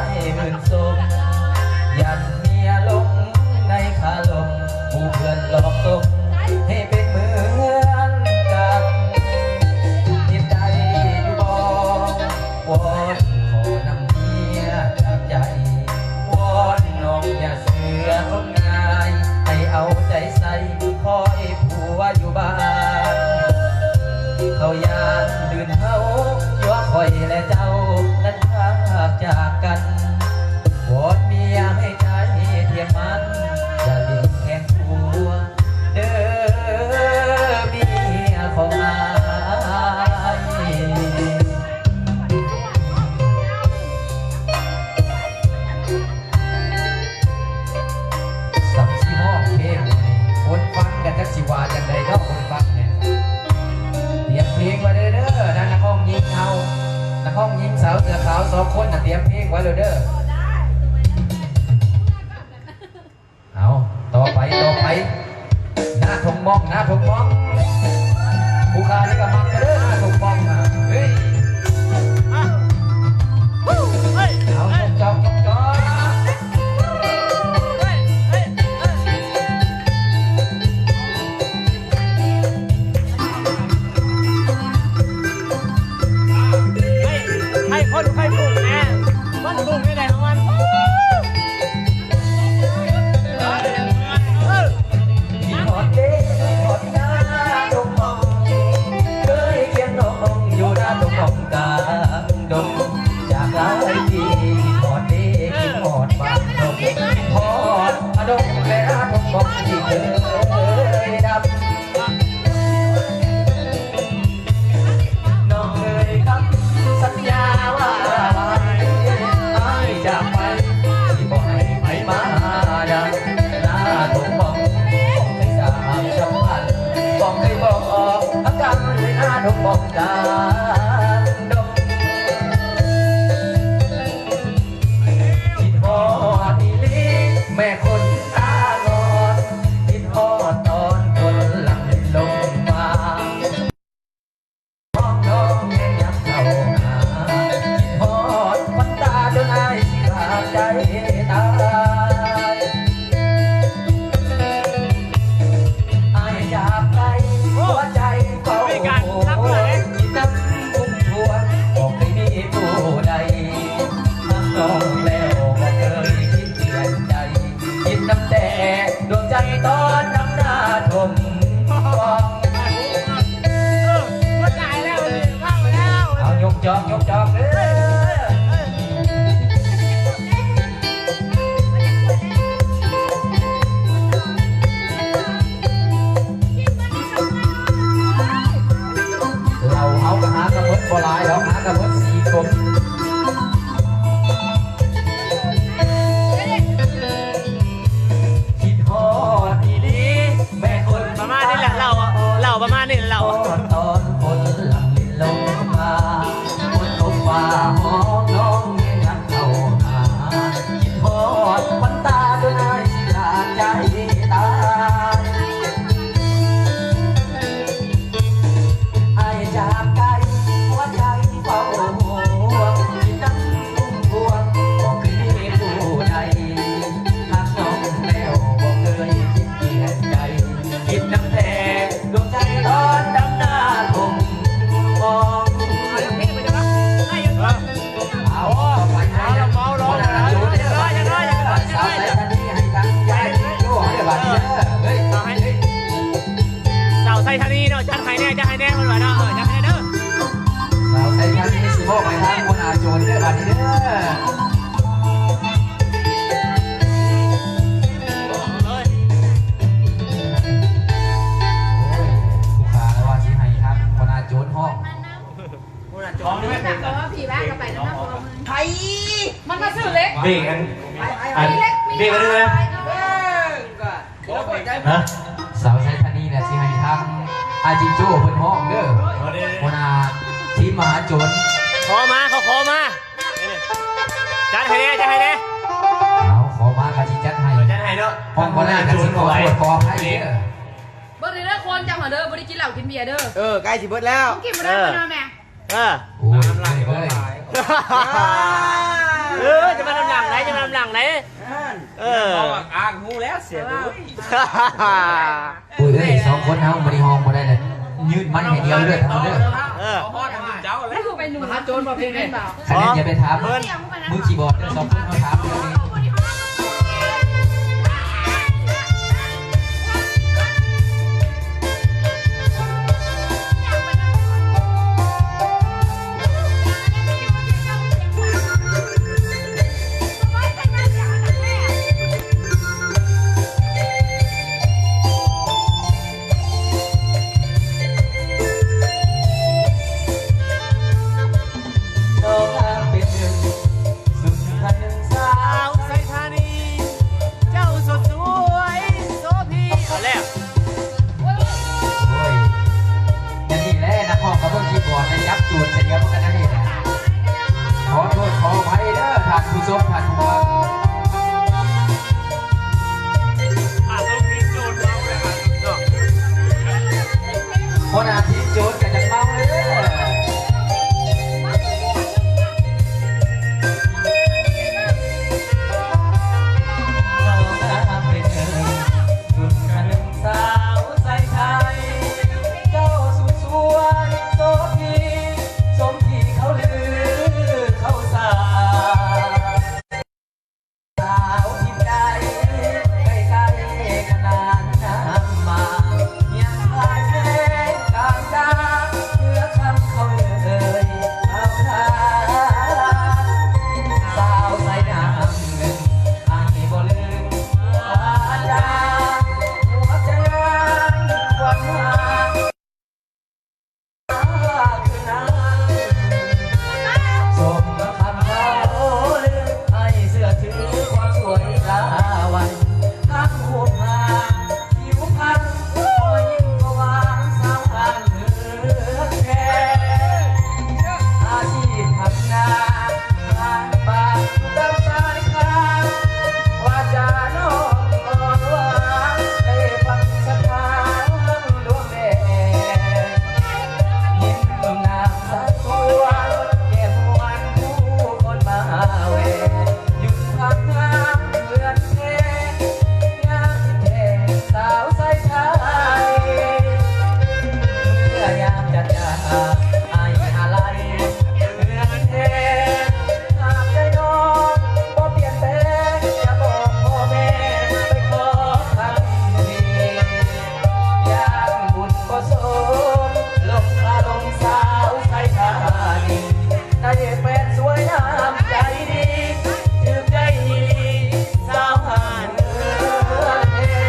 ห้องยิงสาวเสือขาว2 คนน่ะเตรียมเพลงไว้เลยเด้อเอาต่อไปหน้าทงมองผู้ค้านี่ก็มักเด้อหน้าทงมองอ่ะเฮ้ยเอาจอกให้คนให้ปลูกแม่มันปลูกไม่ได้ของมันหอดเด้หอดหน้าทงมองเคยเขียนน้องอยู่หน้าทงมองกลางดงจากหลายปีหอดเด้หอดบ้านดงหอดดงและทงมองที่เคยดับน้องเคยคำสัญญาว่าไม่จากไปที่บ่ให้ไปมาดังหน้าทงมองบอกให้บอกอาการในหน้าทงบอกตาดงคิดฮอดอีลีแม่คนตาลอนคิดฮอดตอนคนหลังลงมาห้องน้องแม่ยักเข้าหาคิดฮอดวันตาจนอายสิขาดใจตายจากไปหัวใจเฝ้าคิดน้ำคุ้มทวนบอกไม่มีผู้ใดน้ำนองแล้วก็เคยคิดเปลี่ยนใจคิดน้ำแต่ดวงใจตอนน้ำหน้าทมฟองเอายกจอกเลยเอากระหากระมดบ่หลายแล้วหากระมด4 กลมคิดฮอดอีลีแม่คน ประมาณนี้แหละเราประมาณนี้เรา ตอนคนหลังลิ้นลงมาคนตกฟ้าห้องน้องเงี้ยยักเข้าหาคิดฮอดวันตาจนอายสิขาดใจตายอายจากไกลหัวใจเฝ้าห่วงคิดน้ำพุ่งพวงบอกเคยมีผู้ใดหากน้องแล้วบอกเคยคิดเปลี่ยนใจคิดน้ำแต่ดวงใจตอนดำหน้าคงมองเอาไปให้นะคนละอยู่ในบ้านสาวใส่ทันทีให้ทั้งใจโย่ให้บ้านนี้เฮ้ย เสาไซทานีเนาะจัดให้แน่มันว่าเนาะจัดให้เด้อ สาวใส่ทันทีสิโม่ไปทางคนอาโจนเด้อบ้านนี้เด้อผู้ขาแล้วว่าสิให้ครับคนอาโจนห้องเพราะว่าผีบ้ากระไปน้ำหนักของไผ่มันมาซื้อเล็ก เบรกกันเบรกกันด้วยนะ ฮะสาวใส่ทันทีเนี่ยสิให้ทางอาจิโจ้เพิ่นห้องเด้อคนอาทีมมหาโจร เขาขอมาจัดให้แน่เอาขอมากับจิจัดให้ จัดให้เนาะ ห้องคนอากับจิขอปวดคอให้เด้อ เบิร์ดเด้อคนจังหัวเด้อบ่ได้กินเหล้ากินเบียร์เด้อ ใกล้สิเบิดแล้ว กินมาได้มาแม่ โอ้ยน้ำลายเลย จะมาทำหลังไหนอ่างงูแล้วเสียด้วย โอ้ยเอ้ย2 คนเอาบริห้องมาได้เลยยืดมันให้เดียวเด้อทำเด้อ พ่อทำเจ้าเลย นี่คือไปหนุ่มหาโจรมาเพลงเล่นเปล่า คะแนนอย่าไปถามมือคีย์บอร์ดเด้อ2 คนเขาถามเรื่องนี้น้องเป็นหนึ่งสุดท้ายสาว ผู้ชมผ่านหัว คนอาทิตย์โจทย์กันจะเมาเลยเรางามเป็นเธอสุดกันสาวใส่ไทยเจ้าสุดสวยโสพีสมที่เขาลือเขาสาสาวที่ใดใกล้ๆขนาดน้ำมายังพายแพ้กลางดาเพื่อคำเขาเลยเอาทาสาวใส่น้ำเงินอันนี้บ่ลืมวาจาหัวใจวันมาคือนางสมกับคำเขาลืมให้เสื้อถือความสวยลาวันทั้งหัวผ้าผิวพรรณพอยิ้มก็หวานสาวงานเหลือแค่อาชีพทำนาทางป่าตามสายทางว่าจาน้องอ่อนหวานได้ฟังสถานดวงแดงยิ้มนางสะสวยแก้มหวานผู้คนมาแวะหยุดพักทางเพื่อนแท้ยามแท้สาวใส่ไทยเมื่อยามจะจากไอ้อะไรเพื่อนแท้หากใจน้องบ่เปลี่ยนแปลงจะบอกพ่อแม่ไปขอคำดียามบุญก็สมลงอารมณ์สาวใส่ทานได้แฟนสวยน้ำใจดีถึงใจดีสาวหานเมืองแท้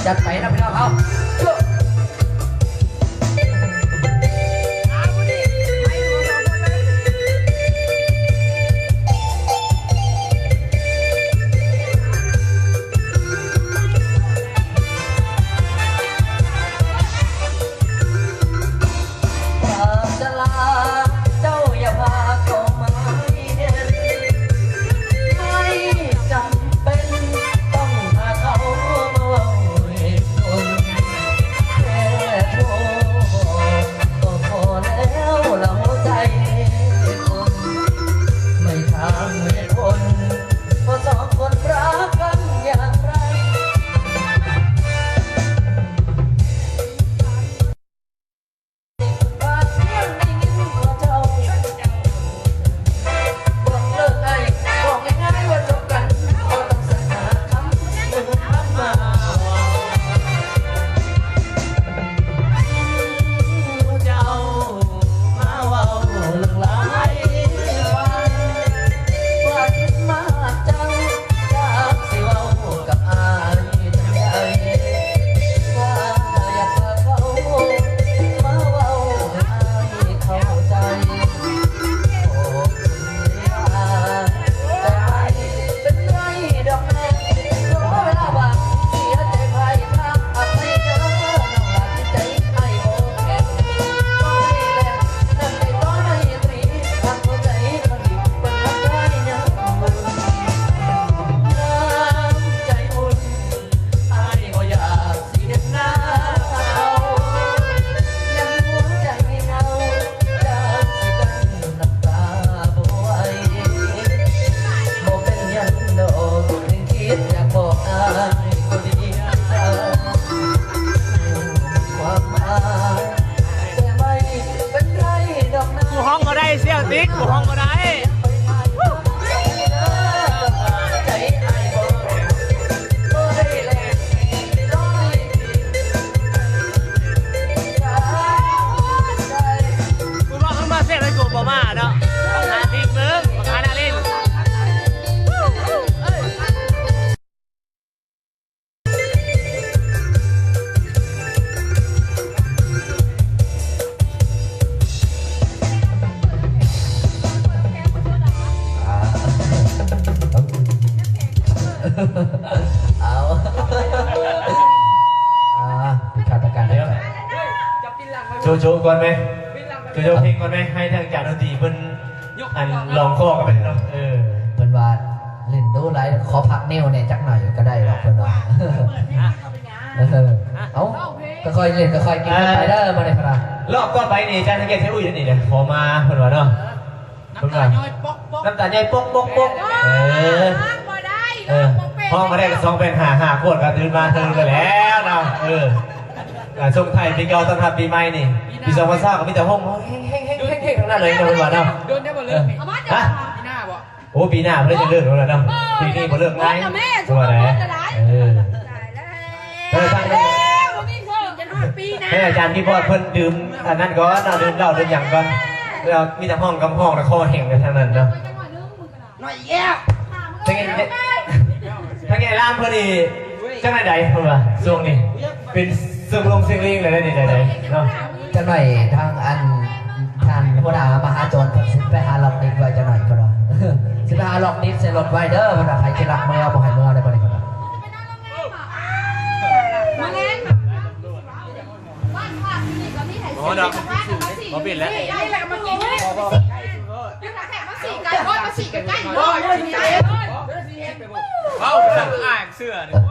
จัดไปนะพี่น้องเอาจะลาเจ้าอย่าพาเข้ามาเด่นไม่จำเป็นต้องพาเขามาเว้าเหตุผลแค่โทรก็พอแล้วละหัวใจคนไม่ทางเหตุผลเพราะสองคนรักกันอย่างไรฝากเสียงได้ยินขอเจ้าบอกเลิกไอ้บอกง่ายๆว่าจบกันบ่ต้องสรรหาคำหนึ่งคำมาเจ้ามาเว้าเรื่องหลายวันว่าคิดมากจังจากสิเว้ากับอายจังใดว่าอยากพาเขามาเว้าให้อายเข้าใจโอ้คุณยาแต่ไม่เป็นไรดอกแม่รอเวลาว่างเสียใจใครทักอภัยเด้อน้องหลานที่ใจให้โอเคก็ให้แลกนั่นได้ต้อนให้ตรีทำหัวใจคนดีเป็นรักได้ยังบุญน้ำใจอุ่นอายก็อยากเสียหน้าเขายังหัวใจเงาจากสิกันน้ำตาบ่ไหวบ่เป็นหยังดอกถึงคิดอยากบอกอายก็ดีความหมายแต่ไม่เป็นไรดอกนะ กูห้องก็ได้เสี่ยวติ๊กกูห้องก็ได้ ใจไอ้บอกบ่ได้แลกร้อยใจ กูว่าเขามาเสี่ยวให้กูบ โชว์ก่อนไหมโชว์เพลงก่อนไหมให้ทางจากดนตรีเพิ่นอันลองข้อกันไปเนาะเป็นว่าเล่นดูไรขอพักนิ้วเนี่ยจักหน่อยก็ได้หรอกเพิ่นว่าเอ้าก็ค่อยเล่นก็ค่อยกินไปเด้อมาเลยพะรอบก่อนไปนี่อาจารย์สังเกตใช้อุ้ยนี่เนี่ยขอมาเพิ่นว่าเนาะน้ำตาย่อยป๊อกห้องมาได้กับ2เป็น5ขวดก็ตื่นมาเทินไปแล้วเนาะส่งไทยปีเก่าต้อนรับปีใหม่นี่ปี2020ก็มีแต่ห้องเฮ้งทั้งนั้นเลยเนาะเพิ่นว่าเนาะโดนได้บ่เลิกฮะปีหน้าบ่โอ้ปีหน้าเพิ่นจะเลิกแล้วเนาะปีนี้บ่เลิกไงตัวไหนให้อาจารย์ที่พอดเพิ่นดื่มอันนั้นก่อนดื่มเหล้าดื่มหยังก่อนแล้วมีแต่ห้องกับห้องแล้วคอแห้งกันทั้งนั้นเนาะหน่อยแย่ทั้งไงล่ามเพิ่นนี่จังได๋เพิ่นว่าช่วงนี้เป็นเสื่อมลงเสียงลิงเลยได้ใดๆเนาะจังหน่อยทางอันท่านหัวหน้ามหาโจรสิไปหาล็อกนิดไว้จังหน่อยเพิ่นว่าสิไปหาล็อกนิดใส่รถไว้เด้อเพิ่นว่าใครสิรักเมื่อบ่ให้เมื่อได้บ่ได้เพิ่นว่าอ๋อดอกมาปิดแล้วว้าวสั่งอ่างเสื้อเนี่ย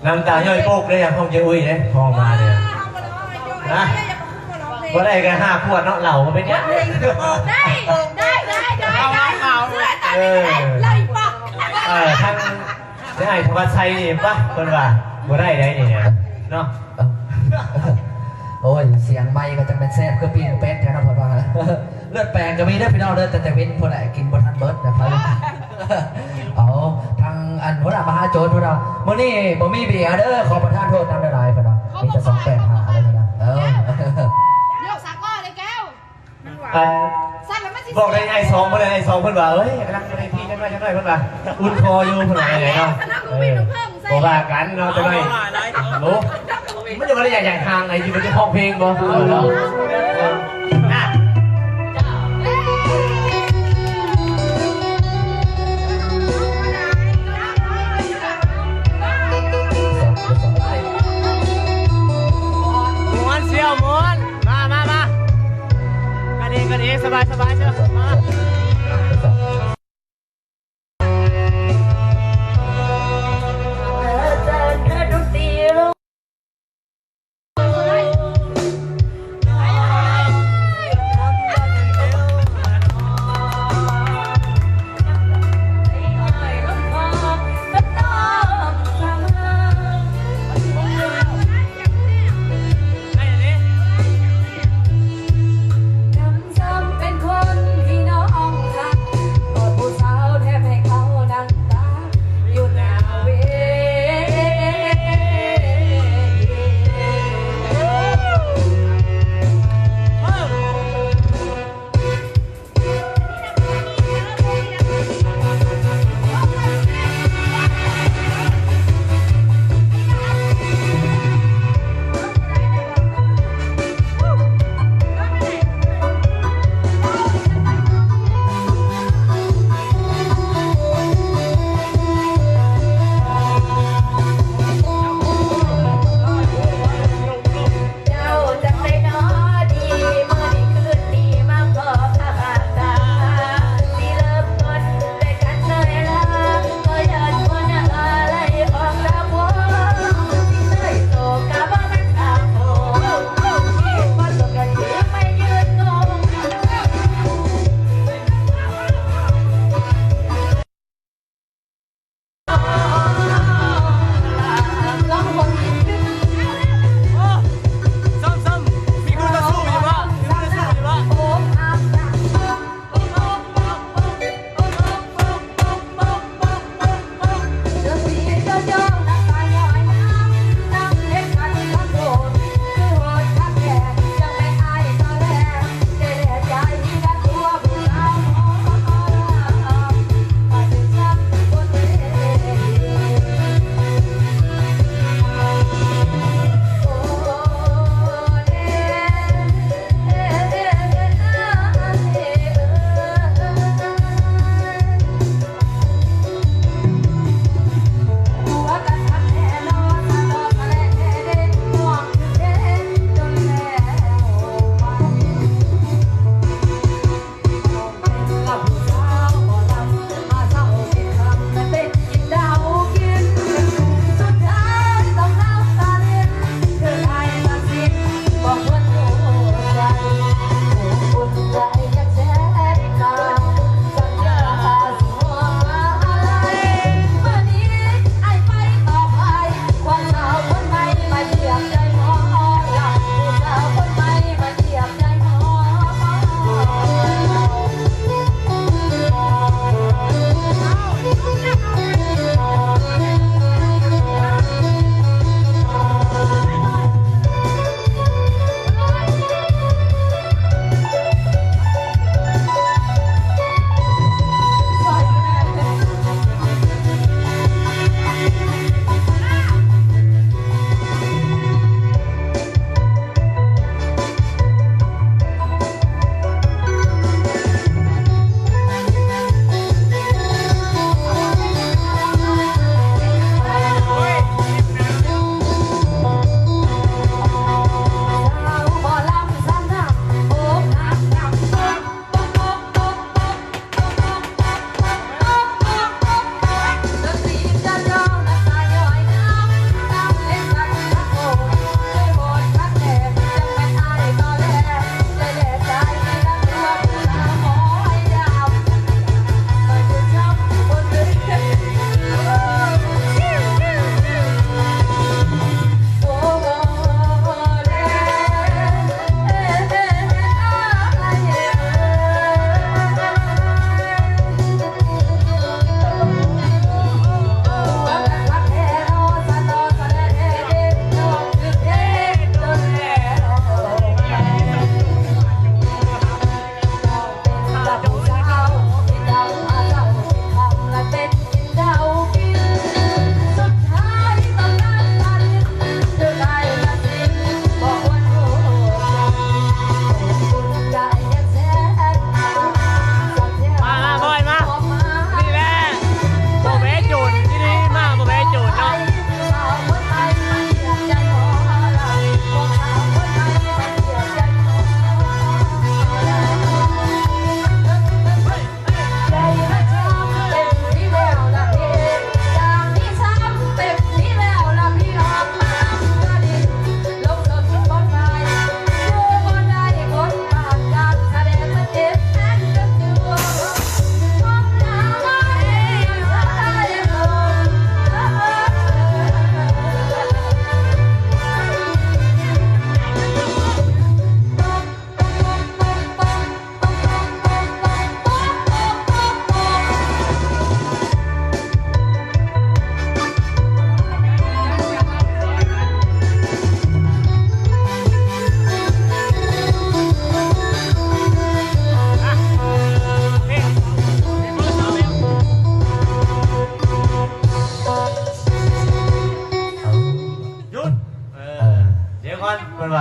น้ำตาย่อยโป๊กเลยอย่างห้องเจ้าอุ้ยเนี่ยพอมาเนี่ยนะก็ได้กัน5 ขวดเนาะเหล่ามาเป็นเนี้ยได้ทั้งได้ธวัชชัยนี่ป่ะคนว่าบ่ได้เนี่ยเนาะโอ้ยเสียงไม้ก็จะเป็นแซ่บคือปีนเป็ดแท้นะพ่อว่าเลือดแปลงก็มีได้พี่น้องเลือดแต่เว้นพวกไหนกินบนทันเบิร์ดนะพ่อเอาทางอันหัวหน้ามหาโจรพวกเราเมื่อนี้บ่มีเบียร์เด้อขอประทานโทษทำได้หลายพ่อเนาะมีแต่285เลยนะโยกสักก้อนเลยแก้วบอกได้ไอ้2เพิ่นไอ้2เพิ่นว่าเอ้ยกำลังในที่จังได๋เพิ่นว่าอุ่นคออยู่เพิ่นว่าไงเนาะบ่ว่ากันเนาะจังได๋โอ้มันจะมาได้ใหญ่ๆทางไหนที่มันจะพ้องเพลงบ่ม้วนเสี่ยวม้วนมากันเองสบายเชียวมา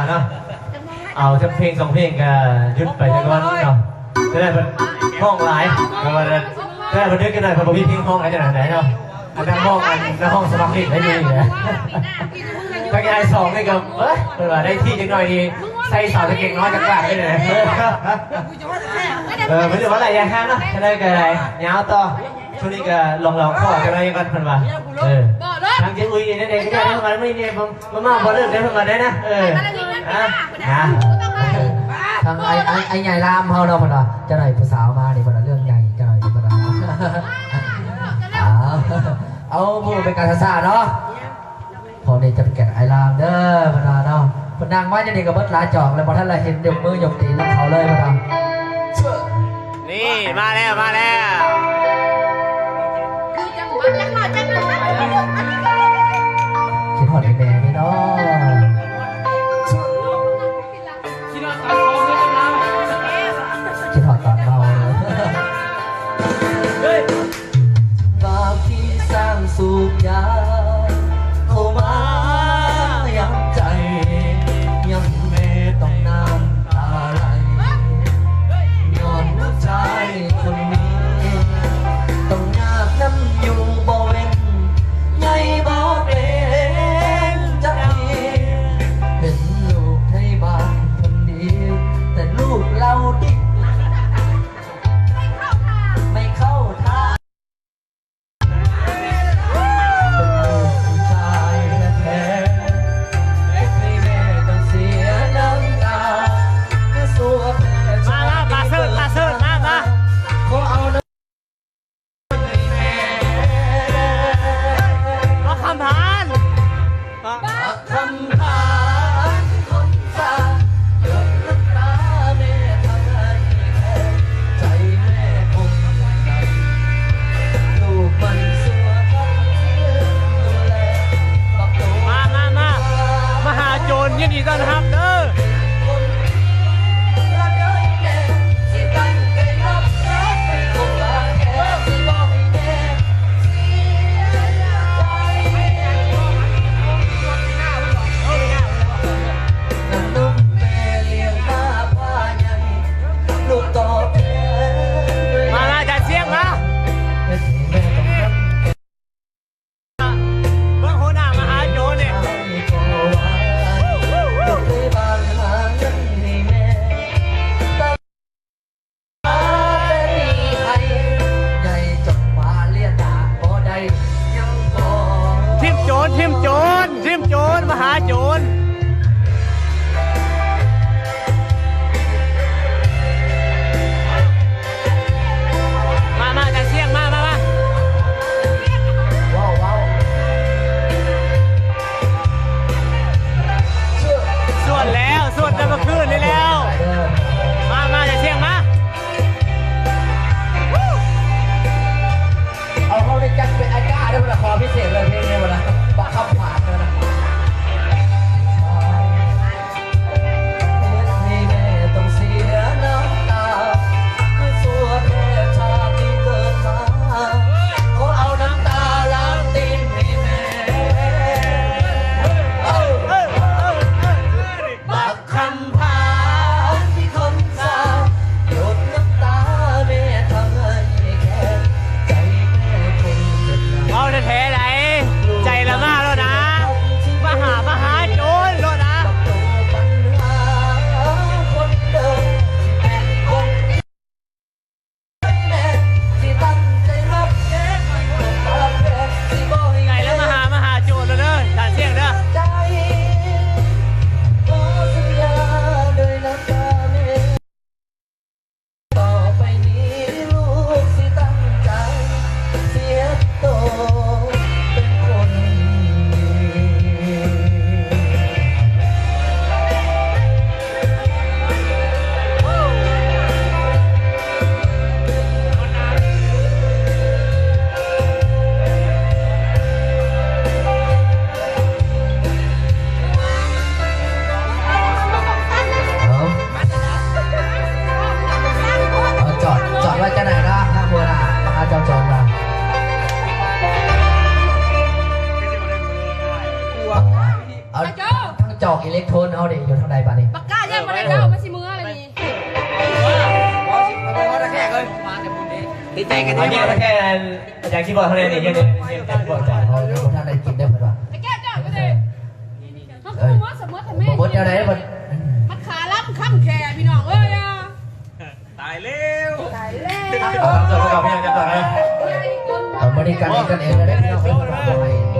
เนาะเอาสักเพลง2เพลงก็หยุดไปจักวันเนาะจะได้เป็นห้องหลายก็ว่าจะได้บันทึกกันหน่อยเพราะพี่เพลงห้องอะไรจะไหนเนาะอันนั้นห้องอันนั้นห้องสมัครเล่นได้ดีเลยก็ยายสองนี่ก็เป็นว่าได้ที่จังหน่อยดีใส่สาวตะเกียงน้อยจังหวะได้เลยไม่รู้ว่าอะไรยังห้าเนาะจะได้กันอะไรยาวต่อช่วงนี้ก็ลองข้อกันอะไรกันเพิ่นว่าทางเจ้าอุ้ยนี่เองก็ได้เพิ่นมาไม่เนี่ยมาบอลเลิกได้เพิ่นมาได้นะทางไอ้ใหญ่รามเฮาเนาะพอดจะหน่อยผู้สาวมานี่พอดเรื่องใหญ่จะหน่อยพอดเอาพูดเป็นการศึกษาเนาะพอนี้จะเป็นแก่ไอ้รามเด้อพอดเนาะพนางว่าจะดีกับเบิร์ดลาจอกแล้วพอท่านเราเห็นยกมือยกตีนเขาเลยพอดนี่มาแล้วคิดหอดแม่นี่เนาะคิดหอดตอนเมาเลยบาปที่สร้างสุขยาเข้ามายังใจยังแม่ต้องน้ำตาไหลย้อนหัวใจคนนี้ต้องยากน้ำอยู่บ่เว้นใหญ่บ่เป็นจักทีเป็นลูกไทยบ้านคนดีแต่ลูกเราดิไม่เข้าทางเป็นลูกผู้ชายแท้ๆให้แม่ต้องเสียน้ำตาก็สู้แพ้ชาติมาเสิร์ฟมาขอเอาน้ำมาคำพาน คำพานคนตาหยดน้ำตาแม่ทำให้แค่ใจแม่คงใจลูกมันสัวกันดูแลบักโตมาหาโจรยินดีต้อนรับเด้อคนรักเอ้ยแม่สิตั้งใจรับรักเป็นคนบางแค่สิบอกให้แม่เสียใจน้ำนมแม่เลี้ยงมาพาใหญ่ลูกตอบแทนมาจัดเสียงมาแม่ต้องทำ เบิ่งหัวหน้ามาหาโจรเนี่ยทิมโจรมาหาโจรมาจัดเสียงมาส่วนจะมาคืนได้แล้วมาจัดเสียงมาเอาเขาได้จัดเป็นไอ้ก้าได้เวลาคอพิเศษเลยเพลงนี้เวลาบะคำผ่านเลยนะให้แม่ต้องเสียน้ำตาคือสัวแท้ชาติที่เกิดมาขอเอาน้ำตาล้างตีนให้แม่บักคำผ่านที่คนสาหยดน้ำตาแม่ทำให้แค่ใจแม่คงเจ็บหนัก เอาแท้ไหนใจละมากแล้วนะมาหาโจรแล้วนะไงแล้วมาหาโจรแล้วเด้อจัดเสียงเด้อต่อไปนี้ลูกสิตั้งใจเสียโตเป็นคนจอดไว้จะไหนนะข้างบนมาจอดมาเอาทั้งจอกอิเล็กโทรน เอาเด็กอยู่ทางใดป่ะนี่ ปากกายังมาได้เล่ามาสิมืออะไรนี่ บอสิเอาตะแคงเลยมาแต่บุญนี้ดีใจกัน อัน เนี่ นี้ ย แค่อย่างที่บอกทางใดนี่ยังบอกจ่ายเขาทางใดกินได้เพิ่นว่า ไอ้แก้วจ้าก็ได้เขาคือมอสมอสแม่ บดอะไรมัน มันขาล้ำข้ามแค่พี่น้องเอ้ย ตายเร็ว ตายแล้ว เอาครับจบกับพี่ยังจะต่อเลย ใหญ่เกิน บริการกันเองเลยได้พี่น้องเป็นคนทำให้